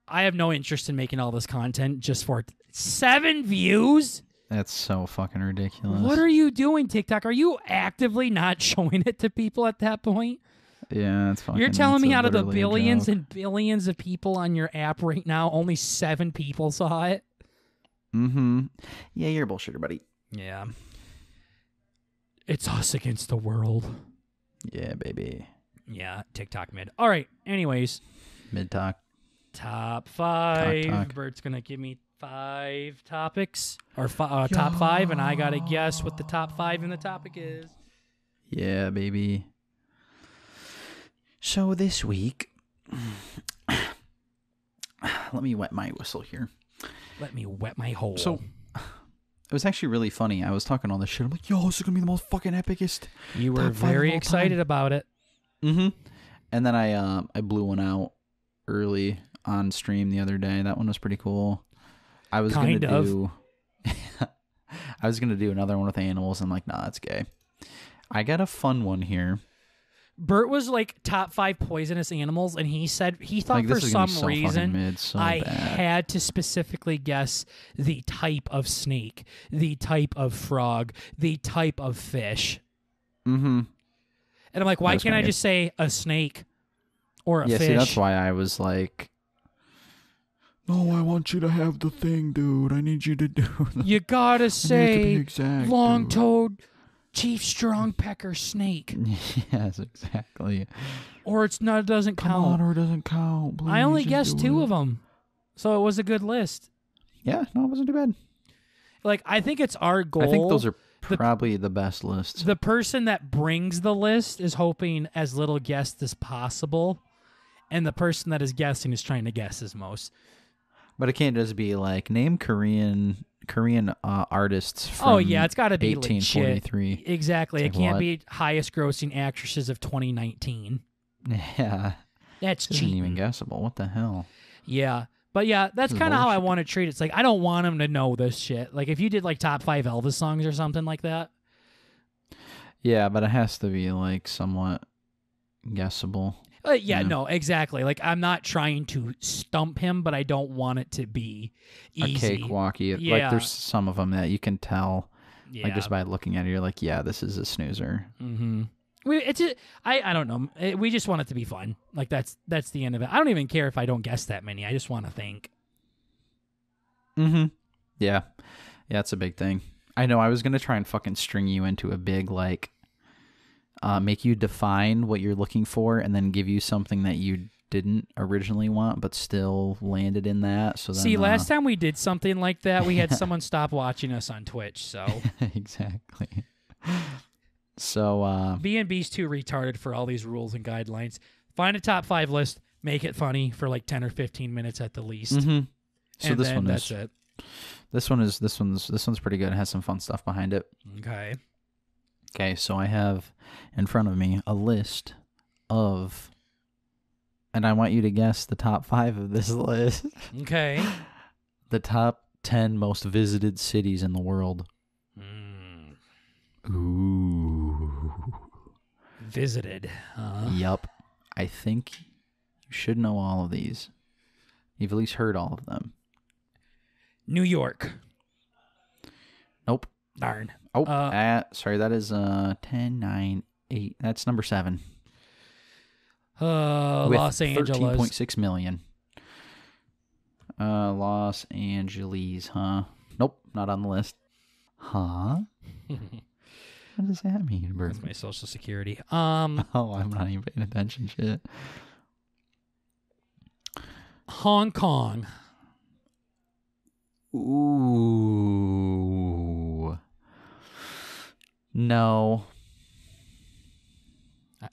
I have no interest in making all this content just for 7 views. That's so fucking ridiculous. What are you doing, TikTok? Are you actively not showing it to people at that point? Yeah, it's fucking. You're telling me out of the billions and billions of people on your app right now, only 7 people saw it? Mm-hmm. Yeah, you're a bullshitter, buddy. Yeah. It's us against the world. Yeah, baby. Yeah, TikTok mid. All right, anyways. Mid talk. Top 5. Talk. Bert's going to give me 5 topics, or top 5, and I got to guess what the top 5 in the topic is. Yeah, baby. So this week, let me wet my whistle here. Let me wet my hole. So it was actually really funny. I was talking all this shit. I'm like, yo, this is going to be the most fucking epicest. You were very excited about it. Mm-hmm. And then I blew one out early on stream the other day. That one was pretty cool. I was going to do I was going to do another one with animals. I'm like, nah, that's gay. I got a fun one here. Bert was like top 5 poisonous animals, and he said he thought like, for some so reason I bad. had to specifically guess the type of snake, the type of frog, the type of fish. Mm-hmm. And I'm like, why can't I just say a snake or a fish? Yeah, see, that's why I was like, no, I want you to have the thing, dude. I need you to do the... You gotta say exact, long-toed chief strong pecker snake. Yes, exactly. Or it doesn't count. Come on, or it doesn't count. Please, I only guessed 2 of them, so it was a good list. Yeah, no, it wasn't too bad. Like, I think it's our goal. I think those are probably the best lists. The person that brings the list is hoping as little guessed as possible, and the person that is guessing is trying to guess as most. But it can't just be like, name Korean artists from it's got to be 1843. Legit. Exactly. Like, it can't what? be highest grossing actresses of 2019. Yeah. That's Isn't cheating. even guessable. What the hell? Yeah. But yeah, that's kind of how I want to treat it. It's like, I don't want them to know this shit. Like, if you did like top 5 Elvis songs or something like that. Yeah, but it has to be like somewhat guessable. No, exactly. Like, I'm not trying to stump him, but I don't want it to be easy. A cakewalky. Yeah. Like, there's some of them that you can tell, like, just Yeah. by looking at it, you're like, yeah, this is a snoozer. Mm-hmm. I don't know. We just want it to be fun. Like, that's the end of it. I don't even care if I don't guess that many. I just want to think. Mm-hmm. Yeah. Yeah, it's a big thing. I know. I was going to try and fucking string you into a big, like, make you define what you're looking for and then give you something that you didn't originally want but still landed in that. So then, see, last time we did something like that, we had someone stop watching us on Twitch. So exactly. So BnB's too retarded for all these rules and guidelines. Find a top 5 list, make it funny for like 10 or 15 minutes at the least. Mm-hmm. So and this then one that's is it. this one's pretty good. It has some fun stuff behind it. Okay, so I have in front of me a list of, and I want you to guess the top 5 of this list. Okay. The top 10 most visited cities in the world. Ooh. Visited. Yup. I think you should know all of these. You've at least heard all of them. New York. Nope. Darn. Oh, sorry. That is 10, 9, 8. That's number 7. Los Angeles. 13.6 million. Los Angeles, huh? Nope, not on the list. Huh? What does that mean, Bert? That's my social security. Oh, I'm not even paying attention. Shit. Hong Kong. Ooh. No.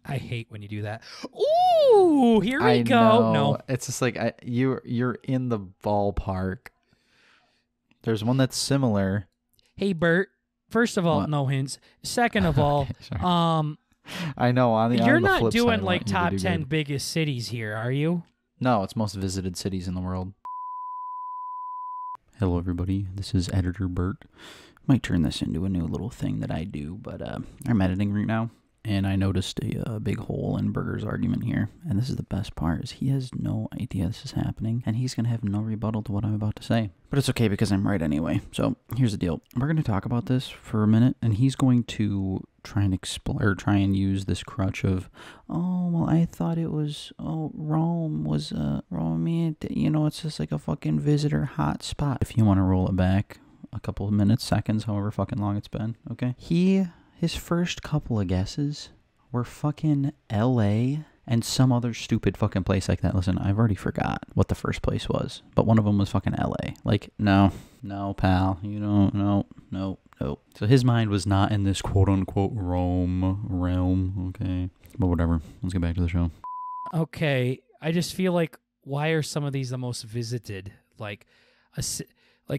I hate when you do that. Ooh, here we go. Know. No. It's just like you're in the ballpark. There's one that's similar. Hey, Bert. First of all, What? no hints. Second of all, I know. you're on the not flip doing side, I like want you to top do 10 good. biggest cities here, are you? No, it's most visited cities in the world. Hello, everybody. This is Editor Bert, Might turn this into a new little thing that I do, but I'm editing right now, and I noticed a big hole in Burger's argument here, and this is the best part, is he has no idea this is happening, and he's going to have no rebuttal to what I'm about to say. But it's okay because I'm right anyway. So here's the deal. We're going to talk about this for a minute, and he's going to try and use this crutch of, oh, well, I thought it was, Rome was, it's just like a fucking visitor hot spot. If you want to roll it back a couple of minutes, seconds, however fucking long it's been, okay? His first couple of guesses were fucking L.A. and some other stupid fucking place like that. Listen, I've already forgot what the first place was, but one of them was fucking L.A. Like, no, pal, no. So his mind was not in this quote-unquote realm, okay? But whatever, let's get back to the show. Okay, I just feel like, why are some of these the most visited? Like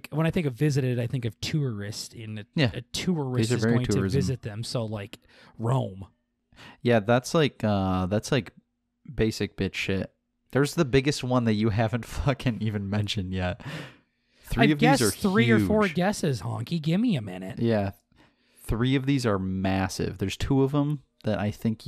when I think of visited, I think of tourist. A tourist is going to visit them. So like Rome. Yeah, that's like basic bitch shit. There's the biggest one that you haven't fucking even mentioned yet. Three of these are three huge. Or four guesses, Honky. Give me a minute. Yeah, 3 of these are massive. There's 2 of them that I think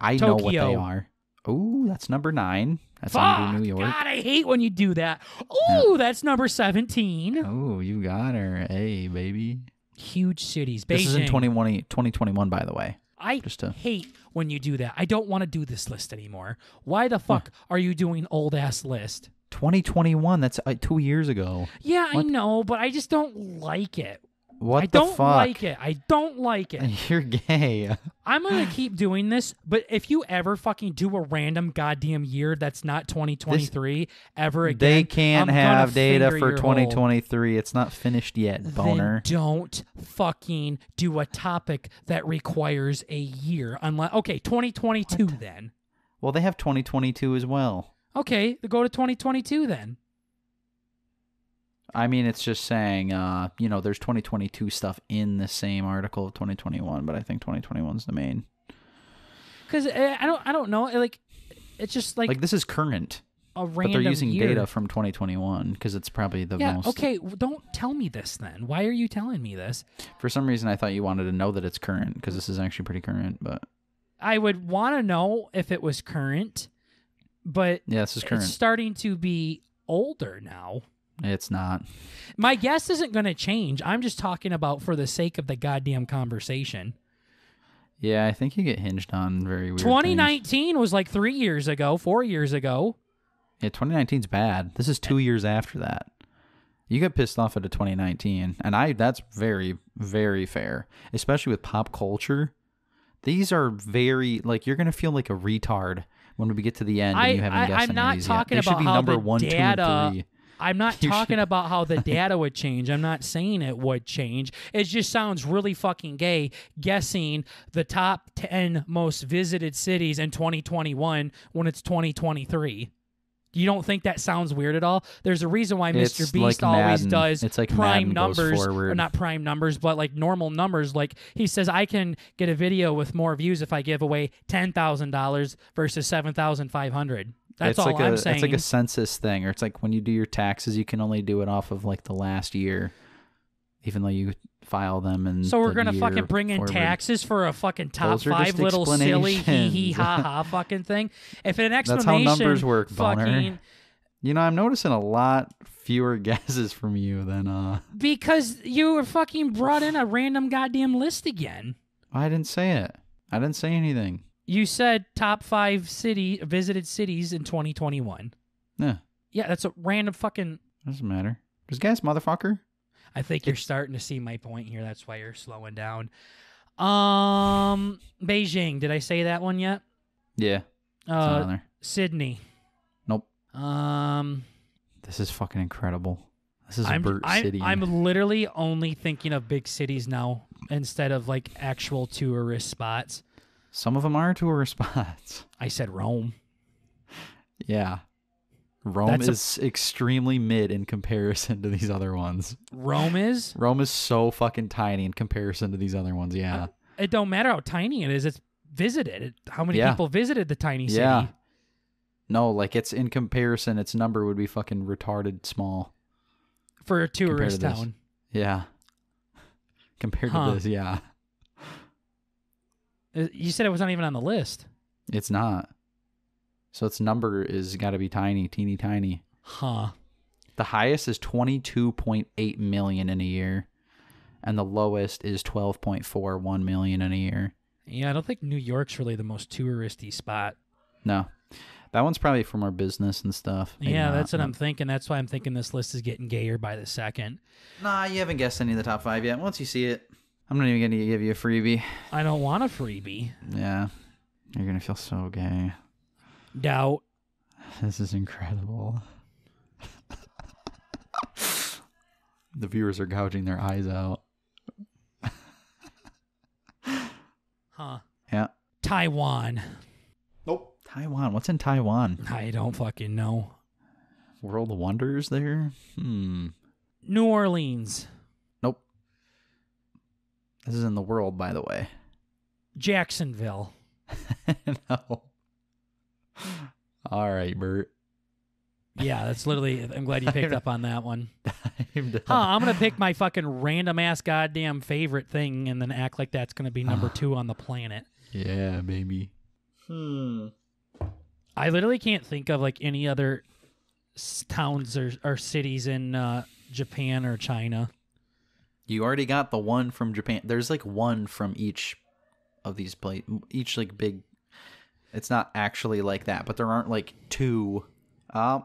I know what they are. Oh, that's number 9. That's under New York. God, I hate when you do that. Oh, yeah. That's number 17. Oh, you got her. Hey, baby. Huge cities. Beijing. This is in 2021, by the way. I hate when you do that. I don't want to do this list anymore. Why the fuck are you doing old-ass list? 2021, that's 2 years ago. Yeah, what? I know, but I just don't like it. What the fuck? I don't like it. You're gay. I'm going to keep doing this, but if you ever fucking do a random goddamn year that's not 2023 ever again, they can't have data for 2023. Hole. It's not finished yet, boner. Then don't fucking do a topic that requires a year. Okay, 2022 then. Well, they have 2022 as well. Okay, go to 2022 then. I mean, it's just saying, there's 2022 stuff in the same article of 2021, but I think 2021 is the main. Because I don't know, like, it's just like this is current. But they're using year. data from 2021 because it's probably the most. Okay, don't tell me this then. Why are you telling me this? For some reason, I thought you wanted to know that it's current because this is actually pretty current, but I would want to know if it was current, but yeah, this is current. It's starting to be older now. It's not. My guess isn't going to change. I'm just talking about for the sake of the goddamn conversation. Yeah, I think you get hinged on very weird 2019 things. Was like 3 years ago, 4 years ago. Yeah, 2019's bad. This is 2 years after that. You get pissed off at a 2019, and that's very, very fair, especially with pop culture. These are very, like, you're going to feel like a retard when we get to the end and you haven't guessed any of these yet. They should be number 1, 2, and 3. I'm not talking about how the data would change. I'm not saying it would change. It just sounds really fucking gay guessing the top 10 most visited cities in 2021 when it's 2023. You don't think that sounds weird at all? There's a reason why Mr. Beast always does prime numbers, or not prime numbers, but like normal numbers. Like he says, I can get a video with more views if I give away $10,000 versus $7,500. That's all I'm saying. It's like a census thing, or it's like when you do your taxes, you can only do it off of like the last year, even though you file them. And so we're gonna fucking bring in taxes for a fucking top 5 little silly hee hee ha ha fucking thing. If an explanation, that's how numbers work, boner. I'm noticing a lot fewer guesses from you than because you were fucking brought in a random goddamn list again. I didn't say it. I didn't say anything. You said top 5 visited cities in 2021. Yeah. Yeah, that's a random fucking... Doesn't matter. Just guess, motherfucker. I think you're starting to see my point here. That's why you're slowing down. Beijing. Did I say that one yet? Yeah. Sydney. Nope. This is fucking incredible. This is Burt City. I'm literally only thinking of big cities now instead of like actual tourist spots. Some of them are tourist spots. I said Rome. Yeah. Rome is extremely mid in comparison to these other ones. Rome is? Rome is so fucking tiny in comparison to these other ones, yeah. It don't matter how tiny it is. It's visited. How many people visited the tiny city? Yeah. No, like it's in comparison, its number would be fucking retarded small. For a tourist town. Yeah. compared to this. Yeah, You said it was not even on the list. it's not. So its number is got to be tiny, teeny tiny. Huh. The highest is 22.8 million in a year, and the lowest is 12.41 million in a year. Yeah, I don't think New York's really the most touristy spot. No. That one's probably for more business and stuff. Maybe Yeah, not. that's what I'm thinking. That's why I'm thinking this list is getting gayer by the second. Nah, you haven't guessed any of the top 5 yet. Once you see it, I'm not even going to give you a freebie. I don't want a freebie. Yeah. You're going to feel so gay. Doubt. This is incredible. The viewers are gouging their eyes out. Huh. Yeah. Taiwan. Nope. Taiwan. What's in Taiwan? I don't fucking know. World Wonders there? New Orleans. Nope. This is in the world, by the way. Jacksonville. No. All right, Bert. Yeah, that's literally, I'm glad you picked up on that one. I'm done. I'm going to pick my fucking random ass goddamn favorite thing and then act like that's going to be number 2 on the planet. Yeah, baby. I literally can't think of like any other towns or cities in Japan or China. You already got the one from Japan. There's like one from each of these each like big. It's not actually like that, but there aren't like 2. Oh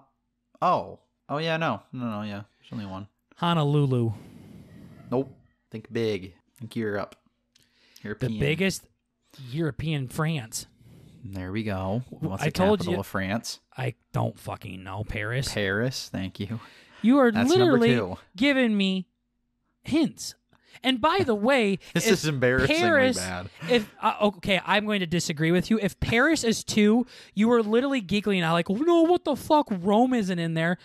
yeah, no, yeah. There's only one. Honolulu. Nope. Think big. Think Europe. European. The biggest European France. There we go. What's I the told capital you- of France? I don't fucking know. Paris. Paris. Thank you. You are That's literally number 2. giving me hints. And by the way, This if is embarrassingly Paris, bad. If okay, I'm going to disagree with you. If Paris is 2, you were literally giggling out like, oh, no, what the fuck? Rome isn't in there.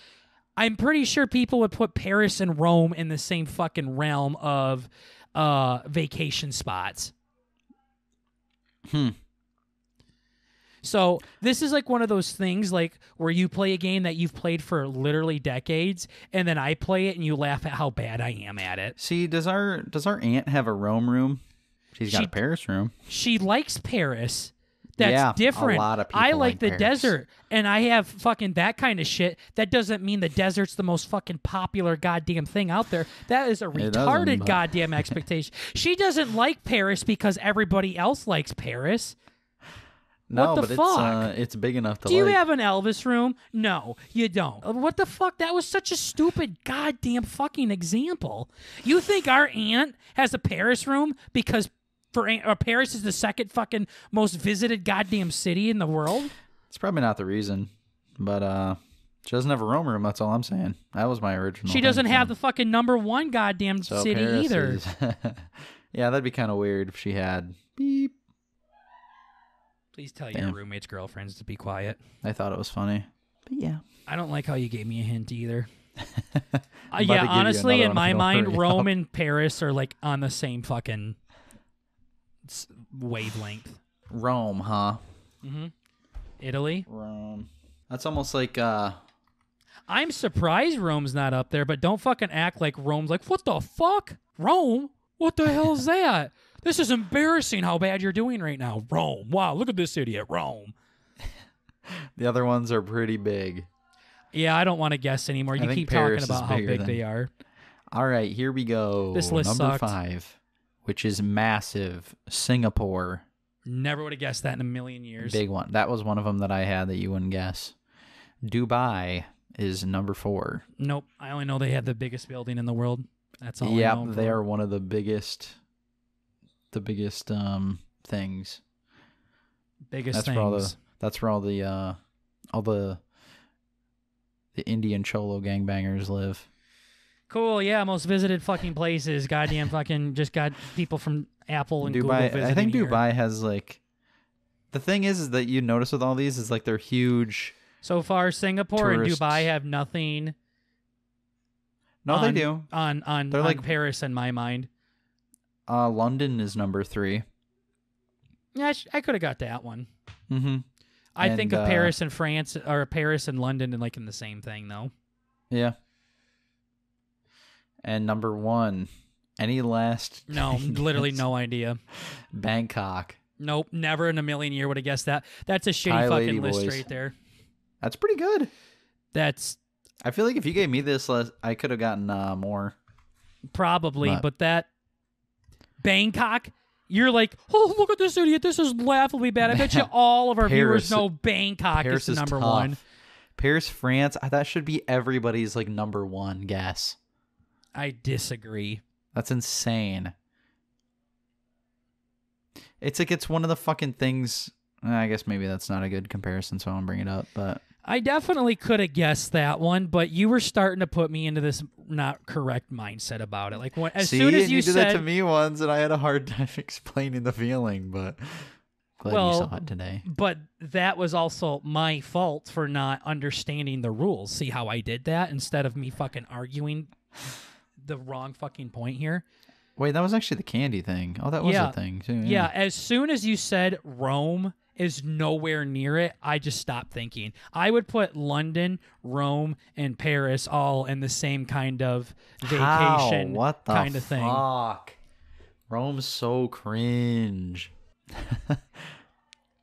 I'm pretty sure people would put Paris and Rome in the same fucking realm of vacation spots. So this is like one of those things like where you play a game that you've played for literally decades, and then I play it and you laugh at how bad I am at it. See, does our aunt have a Rome room? She's got a Paris room. She likes Paris. That's Yeah, different. a lot of people I like the Paris. desert, and I have fucking that kind of shit. That doesn't mean the desert's the most fucking popular goddamn thing out there. That is a doesn't, retarded but- goddamn expectation. She doesn't like Paris because everybody else likes Paris. No, What the but fuck? it's big enough to Do you like. have an Elvis room? No, you don't. What the fuck? That was such a stupid goddamn fucking example. You think our aunt has a Paris room because Paris is the second fucking most visited goddamn city in the world? It's probably not the reason, but she doesn't have a Rome room. That's all I'm saying. That was my original. She doesn't have the fucking number 1 goddamn so city Paris either. is- Yeah, that'd be kind of weird if she had. Beep. Please tell your Damn. roommate's girlfriends to be quiet. I thought it was funny, but yeah. I don't like how you gave me a hint either. About to Yeah, give you honestly, another in one if my you don't mind, hurry Rome up. and Paris are like on the same fucking wavelength. Rome, huh? Italy? Rome. That's almost like I'm surprised Rome's not up there, but don't fucking act like Rome's like, what the fuck? Rome? What the hell is that? This is embarrassing how bad you're doing right now. Rome. Wow, look at this idiot. Rome. the other ones are pretty big. Yeah, I don't want to guess anymore. You think keep Paris talking is about how bigger big than- they are. All right, here we go. This list Number sucked. 5, which is massive. Singapore. Never would have guessed that in a million years. Big one. That was one of them that I had that you wouldn't guess. Dubai is number 4. Nope. I only know they have the biggest building in the world. That's all I Yep, know. they are one of the biggest things. Biggest That's things. where all the Indian Cholo gangbangers live. Cool, yeah, most visited fucking places. Goddamn fucking just got people from Apple and Google Dubai, visiting I think here. Dubai has like. The thing is that you notice with all these is like they're huge. So far, Singapore Tourists. and Dubai have nothing. No, they do. On They're like- Paris in my mind. London is number 3. Yeah, I could have got that one. Mm-hmm. I And, think of Paris and France or Paris and London and like in the same thing though. Yeah. And number 1 Any last? No, literally no idea. Bangkok. Nope, never in a million years would have guessed that. That's a shitty Thai fucking lady list boys. right there. That's pretty good. That's I feel like if you gave me this list, I could have gotten more. probably, but that Bangkok, you're like, oh, look at this idiot. This is laughably bad. I bet you all of our viewers know Bangkok Paris is the number tough. one. Paris, France. That should be everybody's like number one guess. I disagree. That's insane. It's like it's one of the fucking things. I guess maybe that's not a good comparison, so I won't bring it up. But I definitely could have guessed that one, but you were starting to put me into this not correct mindset about it. Like as soon as you did said that to me once, and I had a hard time explaining the feeling. But glad you saw it today. But that was also my fault for not understanding the rules. See how I did that instead of me fucking arguing the wrong fucking point here. Wait, that was actually the candy thing. Oh, that was a thing too. Yeah, as soon as you said Rome is nowhere near it, I just stopped thinking. I would put London, Rome, and Paris all in the same kind of vacation What the kind of thing. Fuck? Rome's so cringe.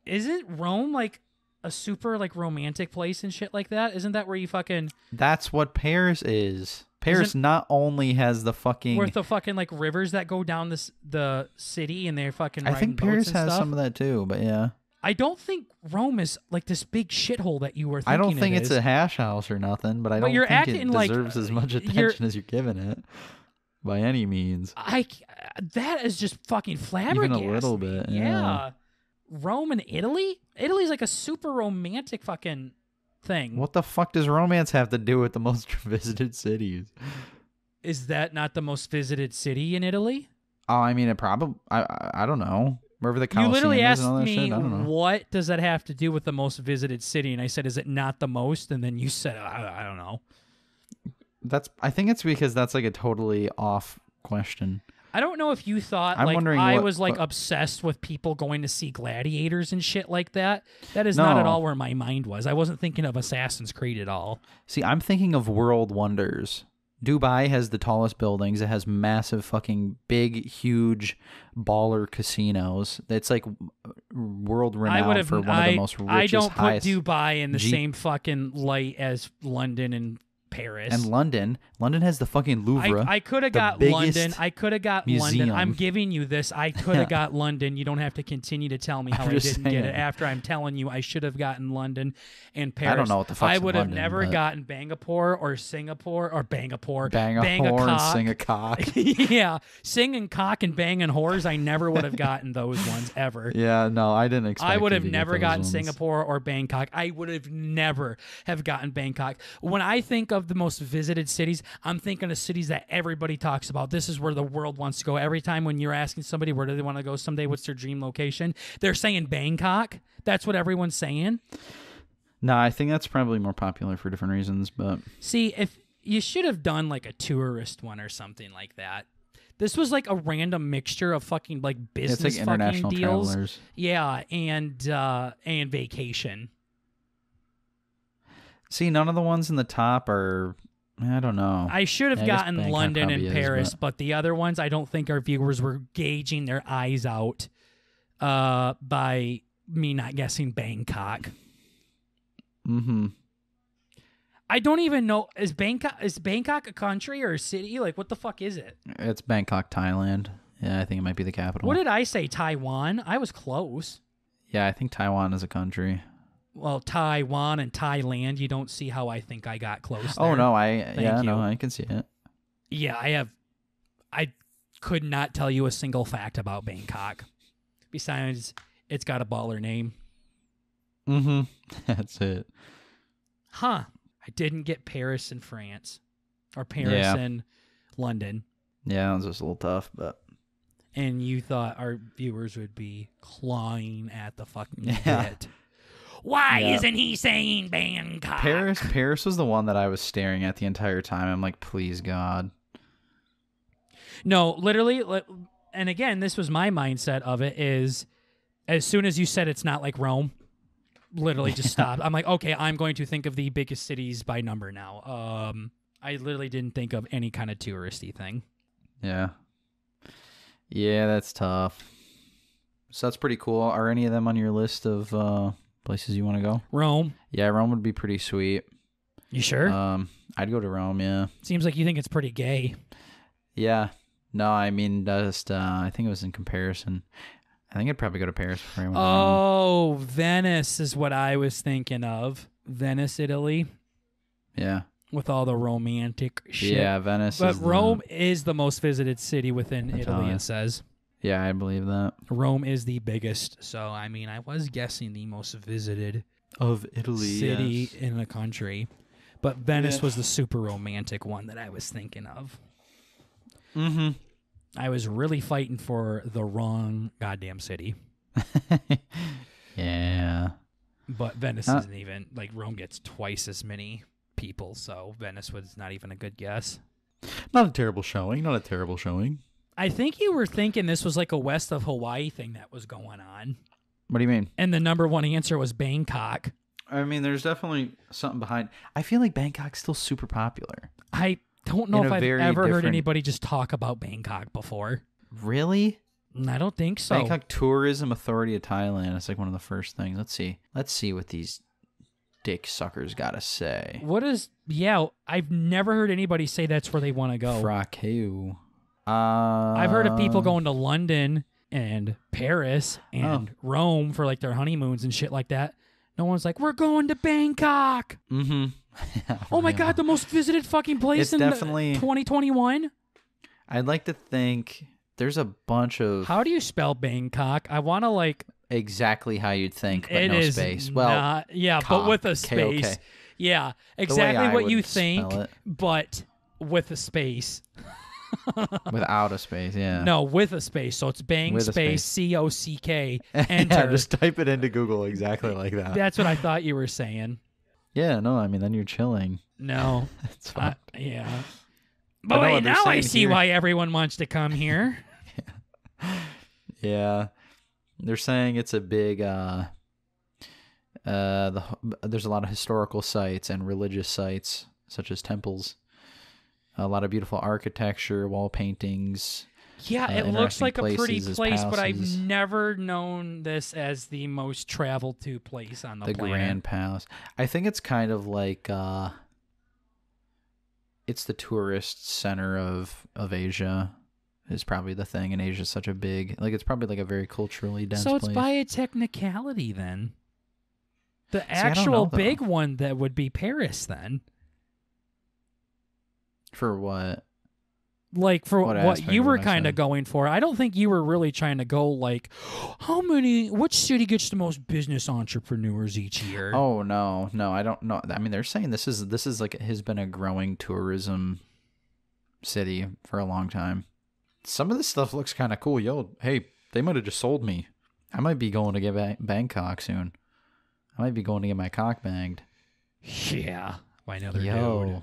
Isn't Rome like a super like romantic place and shit like that? Isn't that where you fucking... That's what Paris is. Paris not only has the fucking... With the fucking like rivers that go down the city and they're fucking riding I think boats Paris and has stuff. some of that too, but yeah. I don't think Rome is like this big shithole that you were thinking I don't think it it's is. a hash house or nothing, but I don't you're think acting it like deserves as much attention as you're giving it by any means. That is just fucking flabbergasting. Even a little bit, yeah. Rome and Italy? Italy's like a super romantic fucking thing. What the fuck does romance have to do with the most visited cities? Is that not the most visited city in Italy? Oh, I mean, it probably... I don't know. Wherever the You Colosseum literally is asked and all that me, shit, I don't know. what does that have to do with the most visited city? And I said, is it not the most? And then you said, I don't know. I think it's because that's like a totally off question. I don't know if you thought I'm like wondering I what- was like what- obsessed with people going to see gladiators and shit like that. That is not at No. all where my mind was. I wasn't thinking of Assassin's Creed at all. See, I'm thinking of world wonders. Dubai has the tallest buildings. It has massive fucking big, huge baller casinos. It's like world renowned for one of the most richest, I don't put highest. Dubai in the G- same fucking light as London and Paris. And London has the fucking Louvre. I could have the got biggest London. I could have got London. museum. I'm giving you this. I could have got London. You don't have to continue to tell me how I'm I just didn't get saying. it after I'm telling you I should have gotten London and Paris. I don't know what the fuck's I in would have London, never but- gotten Bangapore or Singapore or Bang-a-hore. Bang-a-hore and Sing-a-kok. Yeah. Sing-a-kok and Bang-a-hores. I never would have gotten those ones ever. Yeah, no, I didn't expect I would you have to get never those gotten ones. Singapore or Bangkok. I would have never have gotten Bangkok. When I think of the most visited cities, I'm thinking of cities that everybody talks about. This is where the world wants to go. Every time when you're asking somebody where do they want to go someday, what's their dream location, they're saying Bangkok. That's what everyone's saying. No, I think that's probably more popular for different reasons, but See, if you should have done like a tourist one or something like that. This was like a random mixture of fucking like business it's like international fucking deals. travelers. Yeah, and vacation. See, none of the ones in the top are... I don't know. I should have Yeah, I guess gotten Bangkok London and probably is, Paris, but the other ones, I don't think our viewers were gauging their eyes out by me not guessing Bangkok. Mm-hmm. I don't even know, is Bangkok a country or a city? Like, what the fuck is it? It's Bangkok, Thailand. Yeah, I think it might be the capital. What did I say, Taiwan? I was close. Yeah, I think Taiwan is a country. Well, Taiwan and Thailand, you don't see how I think I got close there. Oh, no, Thank you. I can see it. Yeah, I could not tell you a single fact about Bangkok. Besides, it's got a baller name. Mm-hmm. That's it. Huh. I didn't get Paris and France. Or Paris Yeah. and London. Yeah, that was just a little tough, but... And you thought our viewers would be clawing at the fucking Yeah. bit. Why Yeah. isn't he saying Bangkok? Paris was the one that I was staring at the entire time. I'm like, please, God. No, literally, and again, this was my mindset of it, is as soon as you said it's not like Rome, literally just stopped. I'm like, okay, I'm going to think of the biggest cities by number now. I literally didn't think of any kind of touristy thing. Yeah. Yeah, that's tough. So that's pretty cool. Are any of them on your list of places you want to go? Rome. Yeah, Rome would be pretty sweet. You sure? I'd go to Rome, yeah. Seems like you think it's pretty gay. Yeah. No, I mean, just I think it was in comparison. I think I'd probably go to Paris before I went to Rome. Oh, Venice is what I was thinking of. Venice, Italy. Yeah. With all the romantic shit. Yeah, Venice. But Rome is the most visited city within Italy, it says. Yeah, I believe that. Rome is the biggest. So, I mean, I was guessing the most visited of Italy city in the country. But Venice was the super romantic one that I was thinking of. Mm-hmm. I was really fighting for the wrong goddamn city. Yeah. But Venice isn't even, like, Rome gets twice as many people, so Venice was not even a good guess. Not a terrible showing. I think you were thinking this was like a west of Hawaii thing that was going on. What do you mean? And the number one answer was Bangkok. I mean, there's definitely something behind. I feel like Bangkok's still super popular. I don't know if I've ever heard anybody just talk about Bangkok before. Really? I don't think so. Bangkok Tourism Authority of Thailand. It's like one of the first things. Let's see what these dick suckers gotta say. What is... Yeah, I've never heard anybody say that's where they want to go. Frakeu. I've heard of people going to London and Paris and Rome for like their honeymoons and shit like that. No one's like, we're going to Bangkok. Mm-hmm. Oh my God, the most visited fucking place in definitely 2021. I'd like to think there's a bunch of... How do you spell Bangkok? I want to like... Exactly how you'd think, but no space. Well, yeah, but with a space. K-O-K. Yeah, exactly what you think, spell it. but with a space. Without a space, yeah. No, with a space. So it's bang with space C-O-C-K. Enter. Yeah, just type it into Google exactly like that. That's what I thought you were saying. Yeah, no, I mean, then you're chilling. No. It's fine. Yeah. But wait, now I see why everyone wants to come here. Yeah. They're saying it's a big, there's a lot of historical sites and religious sites, such as temples. A lot of beautiful architecture, wall paintings. Yeah, it looks like a pretty place, but I've palaces. never known this as the most traveled to place on the planet. The Grand Palace. I think it's kind of like, it's the tourist center of Asia is probably the thing. And Asia's such a big, like, it's probably like a very culturally dense place. So it's by a technicality then. The I don't actual know, though. big one that would be Paris then. For what? Like for what you were kind of said? going for. I don't think you were really trying to go like, which city gets the most business entrepreneurs each year? Oh, no, I don't know. I mean, they're saying this is like, has been a growing tourism city for a long time. Some of this stuff looks kind of cool. Yo, hey, they might have just sold me. I might be going to get Bangkok soon. I might be going to get my cock banged. Yeah, by another dude.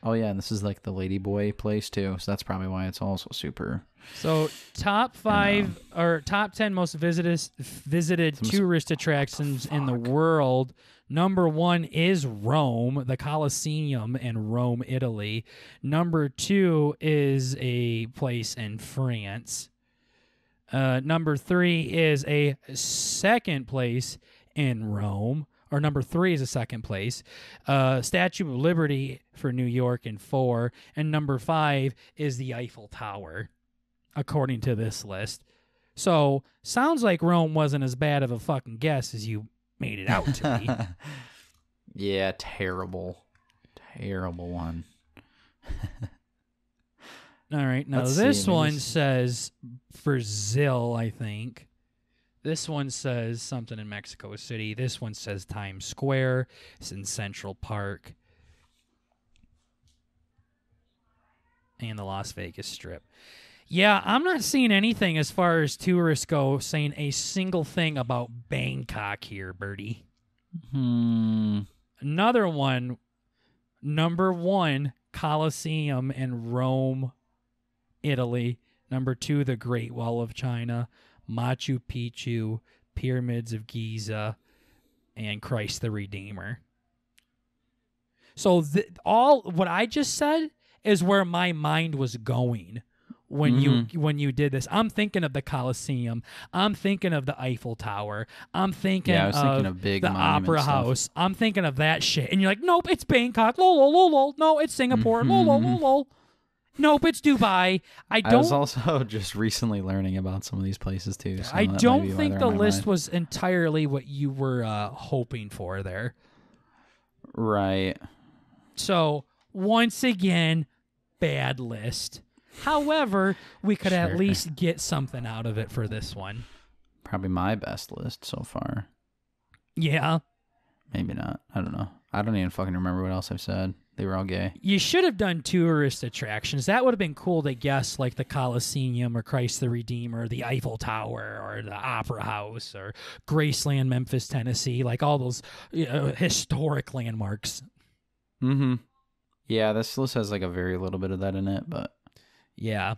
Oh, yeah, and this is like the Ladyboy place, too, so that's probably why it's also super... So, top 5 or top 10 most visited tourist attractions in the world. Number 1 is Rome, the Colosseum in Rome, Italy. Number 2 is a place in France. Number 3 is a second place in Rome. Or number 3 is a second place. Statue of Liberty for New York in 4. And number 5 is the Eiffel Tower, according to this list. So, sounds like Rome wasn't as bad of a fucking guess as you made it out to be. Yeah, terrible. Terrible one. All right, now this one says Brazil, I think. This one says something in Mexico City. This one says Times Square. It's in Central Park. And the Las Vegas Strip. Yeah, I'm not seeing anything as far as tourists go saying a single thing about Bangkok here, Birdie. Another one, number 1, Colosseum in Rome, Italy. Number 2, the Great Wall of China. Machu Picchu, Pyramids of Giza, and Christ the Redeemer. So all what I just said is where my mind was going when you did this. I'm thinking of the Colosseum. I'm thinking of the Eiffel Tower. I'm thinking, I was thinking of big the monument Opera stuff. House. I'm thinking of that shit. And you're like, nope, it's Bangkok. Lol, lol, lol, lol. No, it's Singapore. Lol, lol, lol, lol. Nope, it's Dubai. I was also just recently learning about some of these places too. So I that might don't be why think they're the on my list mind. was entirely what you were hoping for there. Right. So, once again, bad list. However, we could at Sure. least get something out of it for this one. Probably my best list so far. Yeah. Maybe not. I don't know. I don't even fucking remember what else I've said. They were all gay. You should have done tourist attractions. That would have been cool to guess, like the Colosseum or Christ the Redeemer, the Eiffel Tower or the Opera House or Graceland, Memphis, Tennessee, like all those historic landmarks. Mm-hmm. Yeah, this list has like a very little bit of that in it, but Yeah.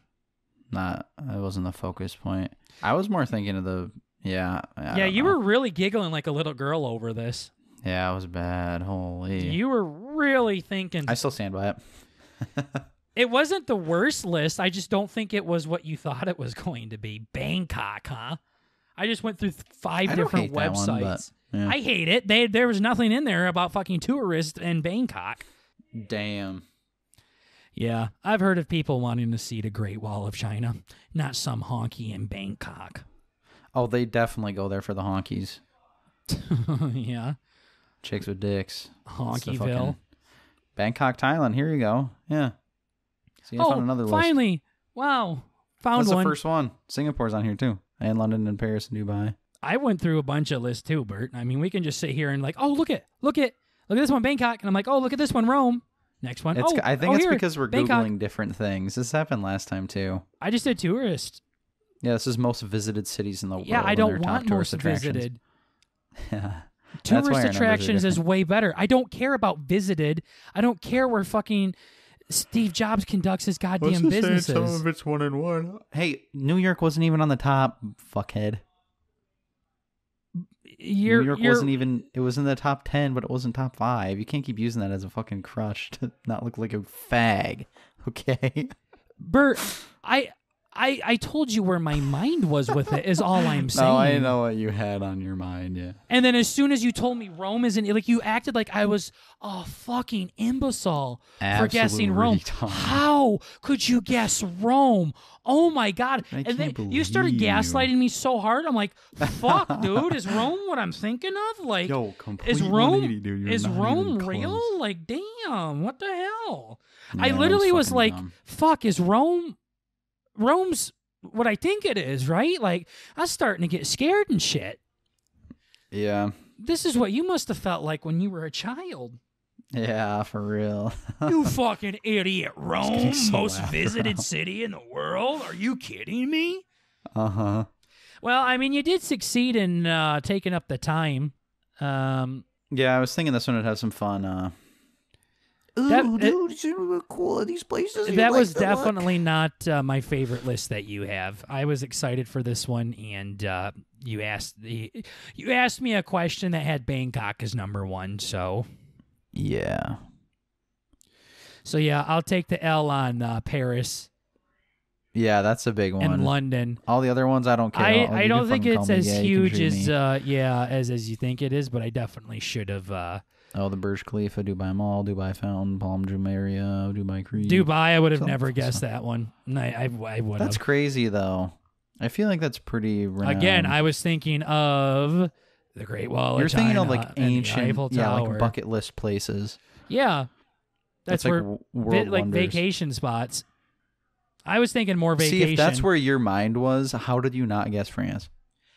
that wasn't the focus point. I was more thinking of the Yeah, don't you know. were really giggling like a little girl over this. Yeah, it was bad. Holy. You were really thinking. I still stand by it. It wasn't the worst list. I just don't think it was what you thought it was going to be. Bangkok, huh? I just went through 5 I don't different hate that websites. one, but, yeah. I hate it. There was nothing in there about fucking tourists in Bangkok. Damn. Yeah, I've heard of people wanting to see the Great Wall of China, not some honky in Bangkok. Oh, they definitely go there for the honkies. Yeah, Chicks with dicks. It's the Honkyville. fucking Bangkok, Thailand. Here you go. Yeah. See, I found another list. Finally! Wow, found That's one. the first one. Singapore's on here too. And London and Paris and Dubai. I went through a bunch of lists too, Bert. I mean, we can just sit here and like, oh, look at this one, Bangkok, and I'm like, oh, look at this one, Rome. Next one. I think it's here, because we're Bangkok. Googling different things. This happened last time too. I just did tourist. Yeah, this is most visited cities in the world. Yeah, I and don't their top want tourist most attractions. visited. Yeah. That's why our Tourist numbers are attractions is different. way better. I don't care about visited. I don't care where fucking Steve Jobs conducts his goddamn businesses. it's 1 and 1. Hey, New York wasn't even on the top, fuckhead. New York wasn't even. It was in the top 10, but it wasn't top 5. You can't keep using that as a fucking crush to not look like a fag. Okay. Bert, I told you where my mind was with it, is all I'm saying. No, I know what you had on your mind, yeah. And then as soon as you told me Rome isn't, like, you acted like I was a fucking imbecile for guessing Absolute Rome. retard. How could you guess Rome? Oh my God. I And then can't you started believe you. gaslighting me so hard. I'm like, fuck, dude, is Rome what I'm thinking of? Like, Yo, complete is Rome 180, dude. You're is not Rome even real? close. Like, damn, what the hell? Yeah, I literally Rome's was fucking like, dumb. fuck, is Rome's what I think it is, right? Like, I was starting to get scared and shit. Yeah. This is what you must have felt like when you were a child. Yeah, for real. You fucking idiot. Rome, getting so most loud, visited bro. city in the world? Are you kidding me? Uh-huh. Well, I mean, you did succeed in taking up the time. Yeah, I was thinking this one would have some fun. That- dude, cool. These places. That was definitely not my favorite list that you have. I was excited for this one, and you asked me a question that had Bangkok as number 1. So Yeah. yeah, I'll take the L on Paris Yeah, that's a big one. and London. All the other ones, I don't care. I You don't can think fucking it's call me as gay, you can huge treat as me. as you think it is, but I definitely should have. Oh, the Burj Khalifa, Dubai Mall, Dubai Fountain, Palm Jumeirah, Dubai Creek. Dubai, I would have So- never so- guessed that one. I would That's have. crazy, though. I feel like that's pretty renowned. Again, I was thinking of the Great Wall You're of China. thinking of like and the ancient, Eiffel yeah, Tower. like bucket list places. Yeah, that's like where world like wonders. vacation spots. I was thinking more vacation. See, if that's where your mind was, how did you not guess France?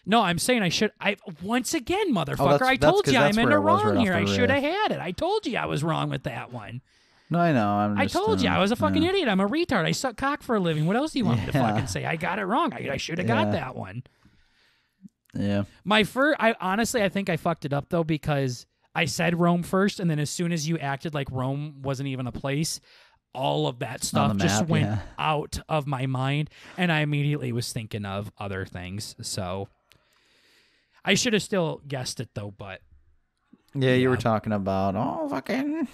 No, I'm saying I should. Once again, motherfucker. that's- I that's told 'cause you that's I'm in where the it was wrong right here. off I the should have riff. had it. I told you I was wrong with that one. No, I know. I told you I was a fucking yeah. idiot. I'm a retard. I suck cock for a living. What else do you want me to Yeah. fucking say? I got it wrong. I should have got Yeah. that one. Yeah. I honestly think I fucked it up though because I said Rome first, and then as soon as you acted like Rome wasn't even a place, all of that stuff the just map, went yeah. out of my mind, and I immediately was thinking of other things. So I should have still guessed it though, but Yeah, you Yeah. were talking about, fucking.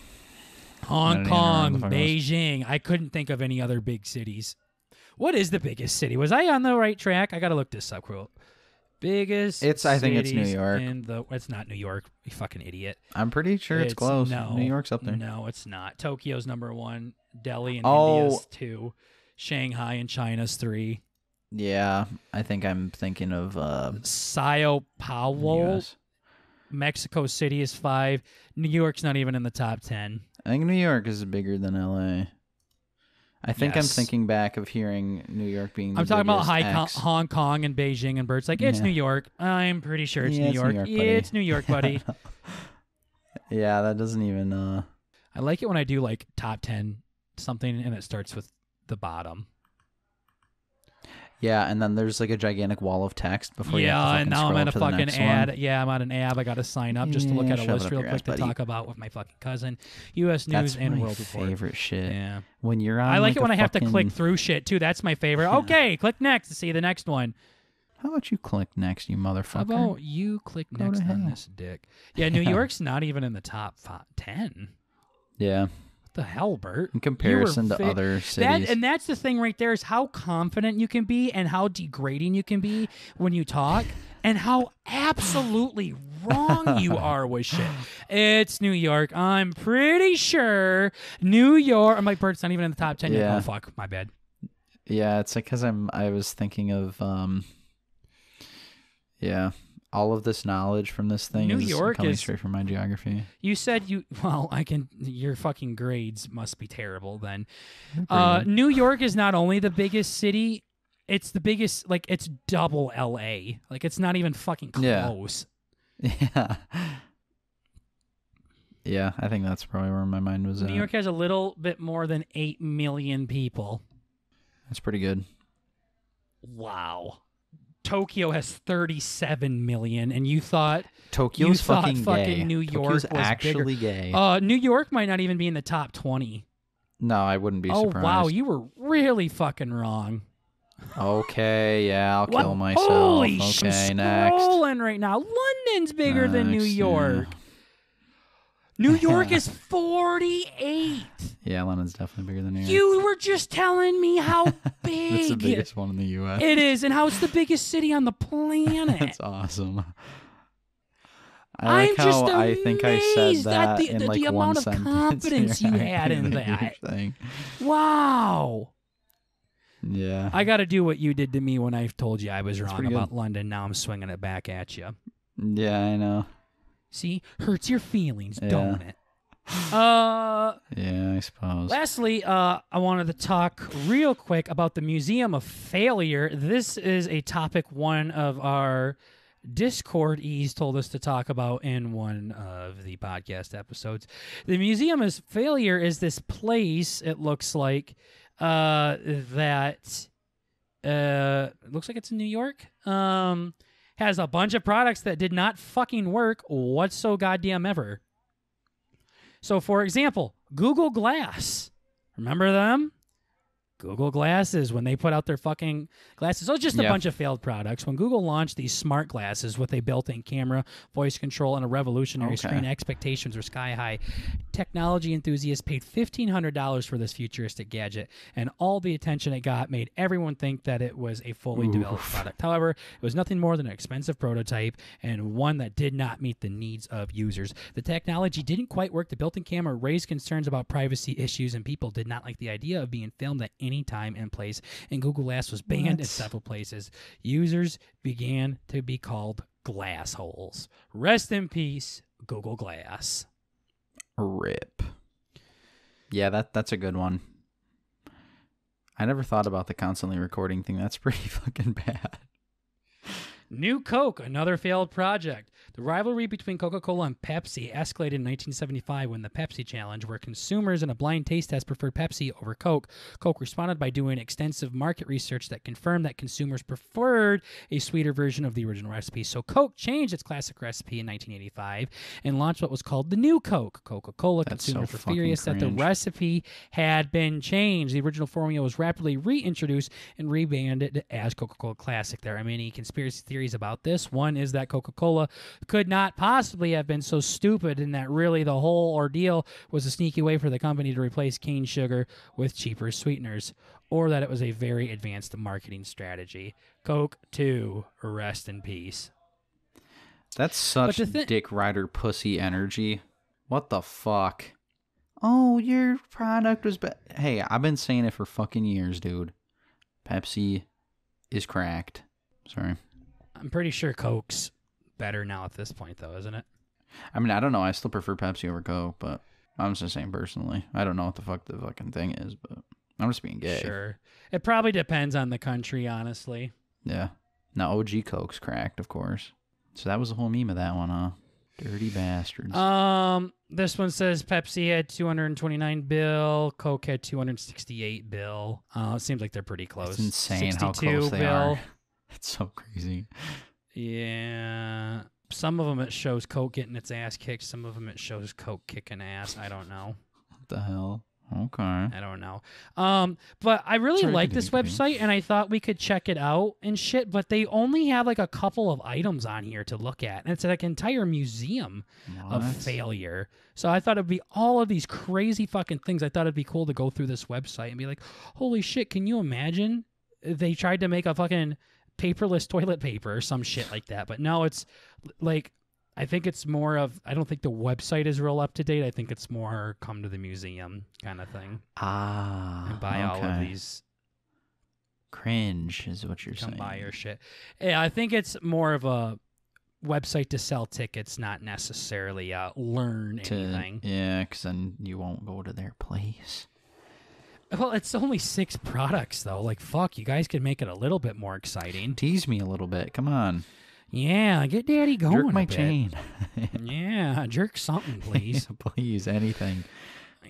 I Hong don't even Kong, remember the fuck it was. Beijing. I couldn't think of any other big cities. What is the biggest city? Was I on the right track? I got to look this up, Quill. Biggest I think it's New cities York. It's not New York, you fucking idiot. I'm pretty sure it's close. No, New York's up there. No, it's not. Tokyo's number 1. Delhi and Oh. India's 2. Shanghai and China's 3. Yeah, I think I'm thinking of Sao Paulo, US. Mexico City is 5. New York's not even in the top 10. I think New York is bigger than LA. I think I'm Yes. thinking back of hearing New York being the I'm talking about biggest X. Hong Kong and Beijing, and Bert's like, it's Yeah. New York. I'm pretty sure it's Yeah, New it's New York. York, buddy. It's New York, buddy. Yeah, that doesn't even I like it when I do like top 10 something and it starts with the bottom. Yeah, and then there's like a gigantic wall of text before you have to Yeah, fucking and now I'm scroll at a to the fucking next ad. one. Yeah, I'm on an ad. I got to sign up just to look Yeah, at a shove it list up real your quick ass, to buddy. talk about with my fucking cousin. U.S. News That's and my World Report. favorite shit. Yeah. When you're on I like like it when a I have to fucking- click through shit too. That's my favorite. Okay, click next to see the next one. How about you click next, you motherfucker? How about you click Go next to on hell. this dick? Yeah, New York's not even in the top 10. Yeah, What the hell, Bert? in comparison to fi- other cities. And that's the thing right there is how confident you can be and how degrading you can be when you talk and how absolutely wrong you are with shit. It's New York. I'm pretty sure New York. I'm like, Bert, it's not even in the top 10 yet. Yeah. Oh, fuck. My bad. Yeah, it's like because I was thinking of yeah, all of this knowledge from this thing New is York coming is- straight from my geography. You said your fucking grades must be terrible then. They're pretty good. New York is not only the biggest city, it's the biggest, like, it's double LA. Like, it's not even fucking Yeah. close. Yeah. Yeah, I think that's probably where my mind was New at. York has a little bit more than 8 million people. That's pretty good. Wow. Tokyo has 37 million, and you thought Tokyo's thought fucking fucking gay. New York Tokyo's was actually bigger. gay. New York might not even be in the top 20. No, I wouldn't be surprised. Oh, wow, you were really fucking wrong. Okay, yeah, I'll What? kill myself. Holy Okay, shit, I'm next. scrolling right now. London's bigger than New Next, York. yeah. New York is 48. Yeah, London's definitely bigger than New York. You were just telling me how big That's the biggest one in the U.S. it is and how it's the biggest city on the planet. That's awesome. I like I'm just how I think I said amazed at that the- in the like one amount of sentence. confidence you You're had in a huge that. thing. Wow. Yeah. I got to do what you did to me when I told you I was wrong pretty about good. London. Now I'm swinging it back at you. Yeah, I know. See? Hurts your feelings, Yeah. don't it? Yeah, I suppose. Lastly, I wanted to talk real quick about the Museum of Failure. This is a topic one of our Discord E's told us to talk about in one of the podcast episodes. The Museum of Failure is this place, it looks like, that it looks like it's in New York. Has a bunch of products that did not fucking work whatso goddamn ever. So, for example, Google Glass. Remember them? Google Glasses, when they put out their fucking glasses. So it's just a Yeah. bunch of failed products. When Google launched these smart glasses with a built-in camera, voice control, and a revolutionary Okay. screen, expectations were sky high. Technology enthusiasts paid $1,500 for this futuristic gadget, and all the attention it got made everyone think that it was a fully developed product. However, it was nothing more than an expensive prototype and one that did not meet the needs of users. The technology didn't quite work. The built-in camera raised concerns about privacy issues, and people did not like the idea of being filmed at any time and place, and Google Glass was banned in What? several places. Users began to be called glass holes. Rest in peace, Google Glass. RIP. Yeah, that's a good one. I never thought about the constantly recording thing. That's pretty fucking bad. New Coke, another failed project. The rivalry between Coca-Cola and Pepsi escalated in 1975 when the Pepsi Challenge, where consumers in a blind taste test preferred Pepsi over Coke. Coke responded by doing extensive market research that confirmed that consumers preferred a sweeter version of the original recipe. So Coke changed its classic recipe in 1985 and launched what was called the New Coke. Coca-Cola That's consumers so were fucking furious that the cringe. recipe had been changed. The original formula was rapidly reintroduced and rebranded as Coca-Cola Classic. There are many conspiracy theories theories about this. One is that Coca-Cola could not possibly have been so stupid, and that really the whole ordeal was a sneaky way for the company to replace cane sugar with cheaper sweeteners, or that it was a very advanced marketing strategy. Coke 2, rest in peace. That's such Dick Rider pussy energy. What the fuck? Oh, your product was bad. Hey, I've been saying it for fucking years, dude. Pepsi is cracked. Sorry. I'm pretty sure Coke's better now at this point, though, isn't it? I mean, I don't know. I still prefer Pepsi over Coke, but I'm just saying personally. I don't know what the fuck the fucking thing is, but I'm just being gay. Sure. It probably depends on the country, honestly. Yeah. Now, OG Coke's cracked, of course. So that was the whole meme of that one, huh? Dirty bastards. This one says Pepsi had 229 bill, Coke had 268 bill. It seems like they're pretty close. It's insane how close they are. It's so crazy. Yeah. Some of them it shows Coke getting its ass kicked. Some of them it shows Coke kicking ass. I don't know. What the hell? Okay. I don't know. But I really like this website, and I thought we could check it out and shit, but they only have like a couple of items on here to look at, and it's like an entire museum of failure. So I thought it'd be all of these crazy fucking things. I thought it'd be cool to go through this website and be like, holy shit, can you imagine they tried to make a fucking paperless toilet paper or some shit like that? But no, it's like, I think it's more of, I don't think the website is real up to date. I think it's more come to the museum kind of thing. And buy all of these. Cringe is what you're saying. Come buy your shit. Yeah, I think it's more of a website to sell tickets, not necessarily learn anything. Yeah, because then you won't go to their place. Well, it's only 6 products, though. Like, fuck, you guys could make it a little bit more exciting. Tease me a little bit. Come on. Yeah, get Daddy going. Jerk my chain. Yeah, jerk something, please. Please, anything.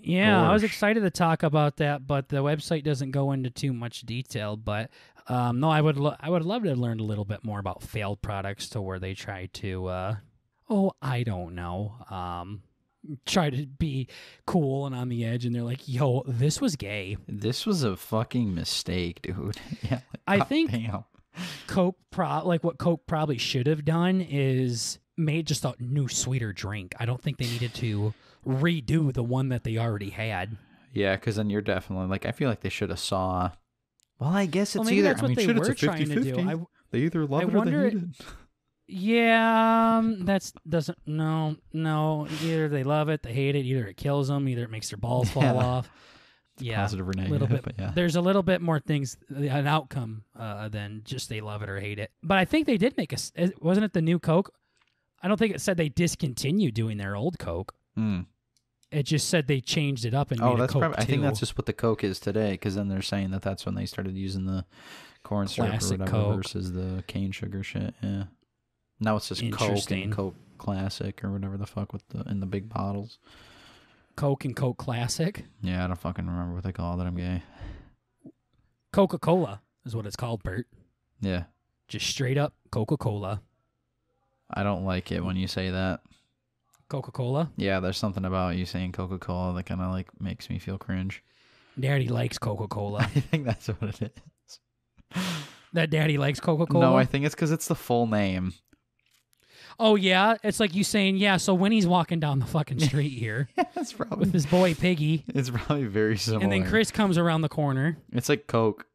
Yeah, I was excited to talk about that, but the website doesn't go into too much detail. But no, I would love to learn a little bit more about failed products, to where they try to, I don't know, try to be cool and on the edge, and they're like, yo, this was gay. This was a fucking mistake, dude. Yeah, I think Coke, what Coke probably should have done is made just a new sweeter drink. I don't think they needed to redo the one that they already had. Yeah, because then you're definitely like, I feel like they should have saw. Well, I guess it's maybe either. That's what they were trying to do. They either love it or they hate it. Yeah, no. Either they love it, they hate it. Either it kills them, either it makes their balls fall off. Yeah, positive or negative, little bit. But yeah. There's a little bit more things, an outcome than just they love it or hate it. But I think they did make wasn't it the new Coke? I don't think it said they discontinued doing their old Coke. It just said they changed it up and made a Coke 2. I think that's just what the Coke is today, because then they're saying that that's when they started using the corn syrup or whatever Coke versus the cane sugar shit. Yeah. Now it's just Coke and Coke Classic or whatever the fuck in the big bottles. Coke and Coke Classic? Yeah, I don't fucking remember what they call it. I'm gay. Coca-Cola is what it's called, Bert. Yeah. Just straight up Coca-Cola. I don't like it when you say that. Coca-Cola? Yeah, there's something about you saying Coca-Cola that kind of like makes me feel cringe. Daddy likes Coca-Cola. I think that's what it is. That Daddy likes Coca-Cola? No, I think it's because it's the full name. Oh, yeah? It's like you saying, yeah, so when he's walking down the fucking street here that's probably, with his boy Piggy. It's probably very similar. And then Chris comes around the corner. It's like Coke.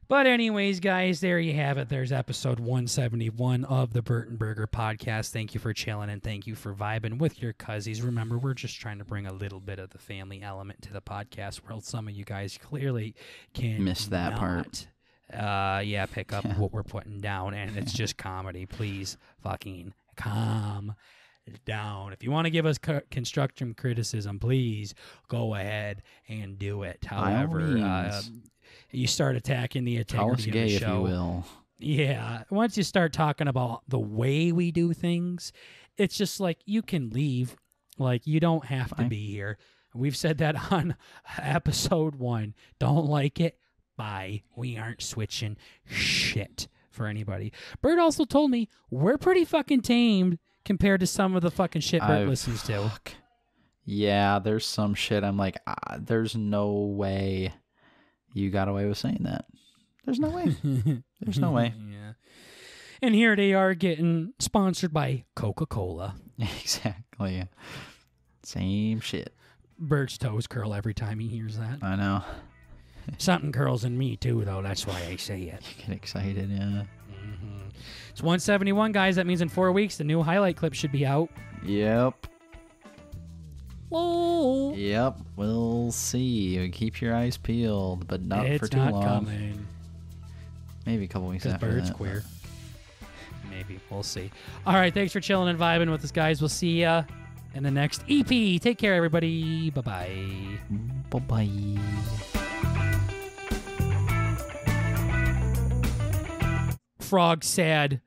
But anyways, guys, there you have it. There's episode 171 of the Bert and Burger podcast. Thank you for chilling and thank you for vibing with your cuzzies. Remember, we're just trying to bring a little bit of the family element to the podcast world. Some of you guys clearly can miss that part. Pick up what we're putting down, and it's just comedy. Please fucking calm down. If you want to give us constructive criticism, please go ahead and do it. However, you start attacking the integrity of the show. If you will. Yeah. Once you start talking about the way we do things, it's just like you can leave. Like, you don't have to be here. We've said that on episode 1. Don't like it? Bye. We aren't switching shit for anybody. Bert also told me we're pretty fucking tamed compared to some of the fucking shit Bert listens to. Yeah, there's some shit I'm like, there's no way you got away with saying that. There's no way. There's no way. Yeah. And here they are getting sponsored by Coca-Cola. Exactly. Same shit. Bert's toes curl every time he hears that. I know. Something curls in me, too, though. That's why I say it. You get excited, yeah. It's 171, guys. That means in 4 weeks, the new highlight clip should be out. Yep. Whoa. Yep. We'll see. Keep your eyes peeled, but not for too long. It's not coming. Maybe a couple weeks after Bert's that. queer. Maybe. We'll see. All right. Thanks for chilling and vibing with us, guys. We'll see ya in the next EP. Take care, everybody. Bye-bye. Bye-bye. Frog sad.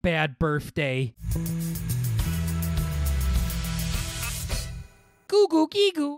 Bad birthday. Goo goo gee goo.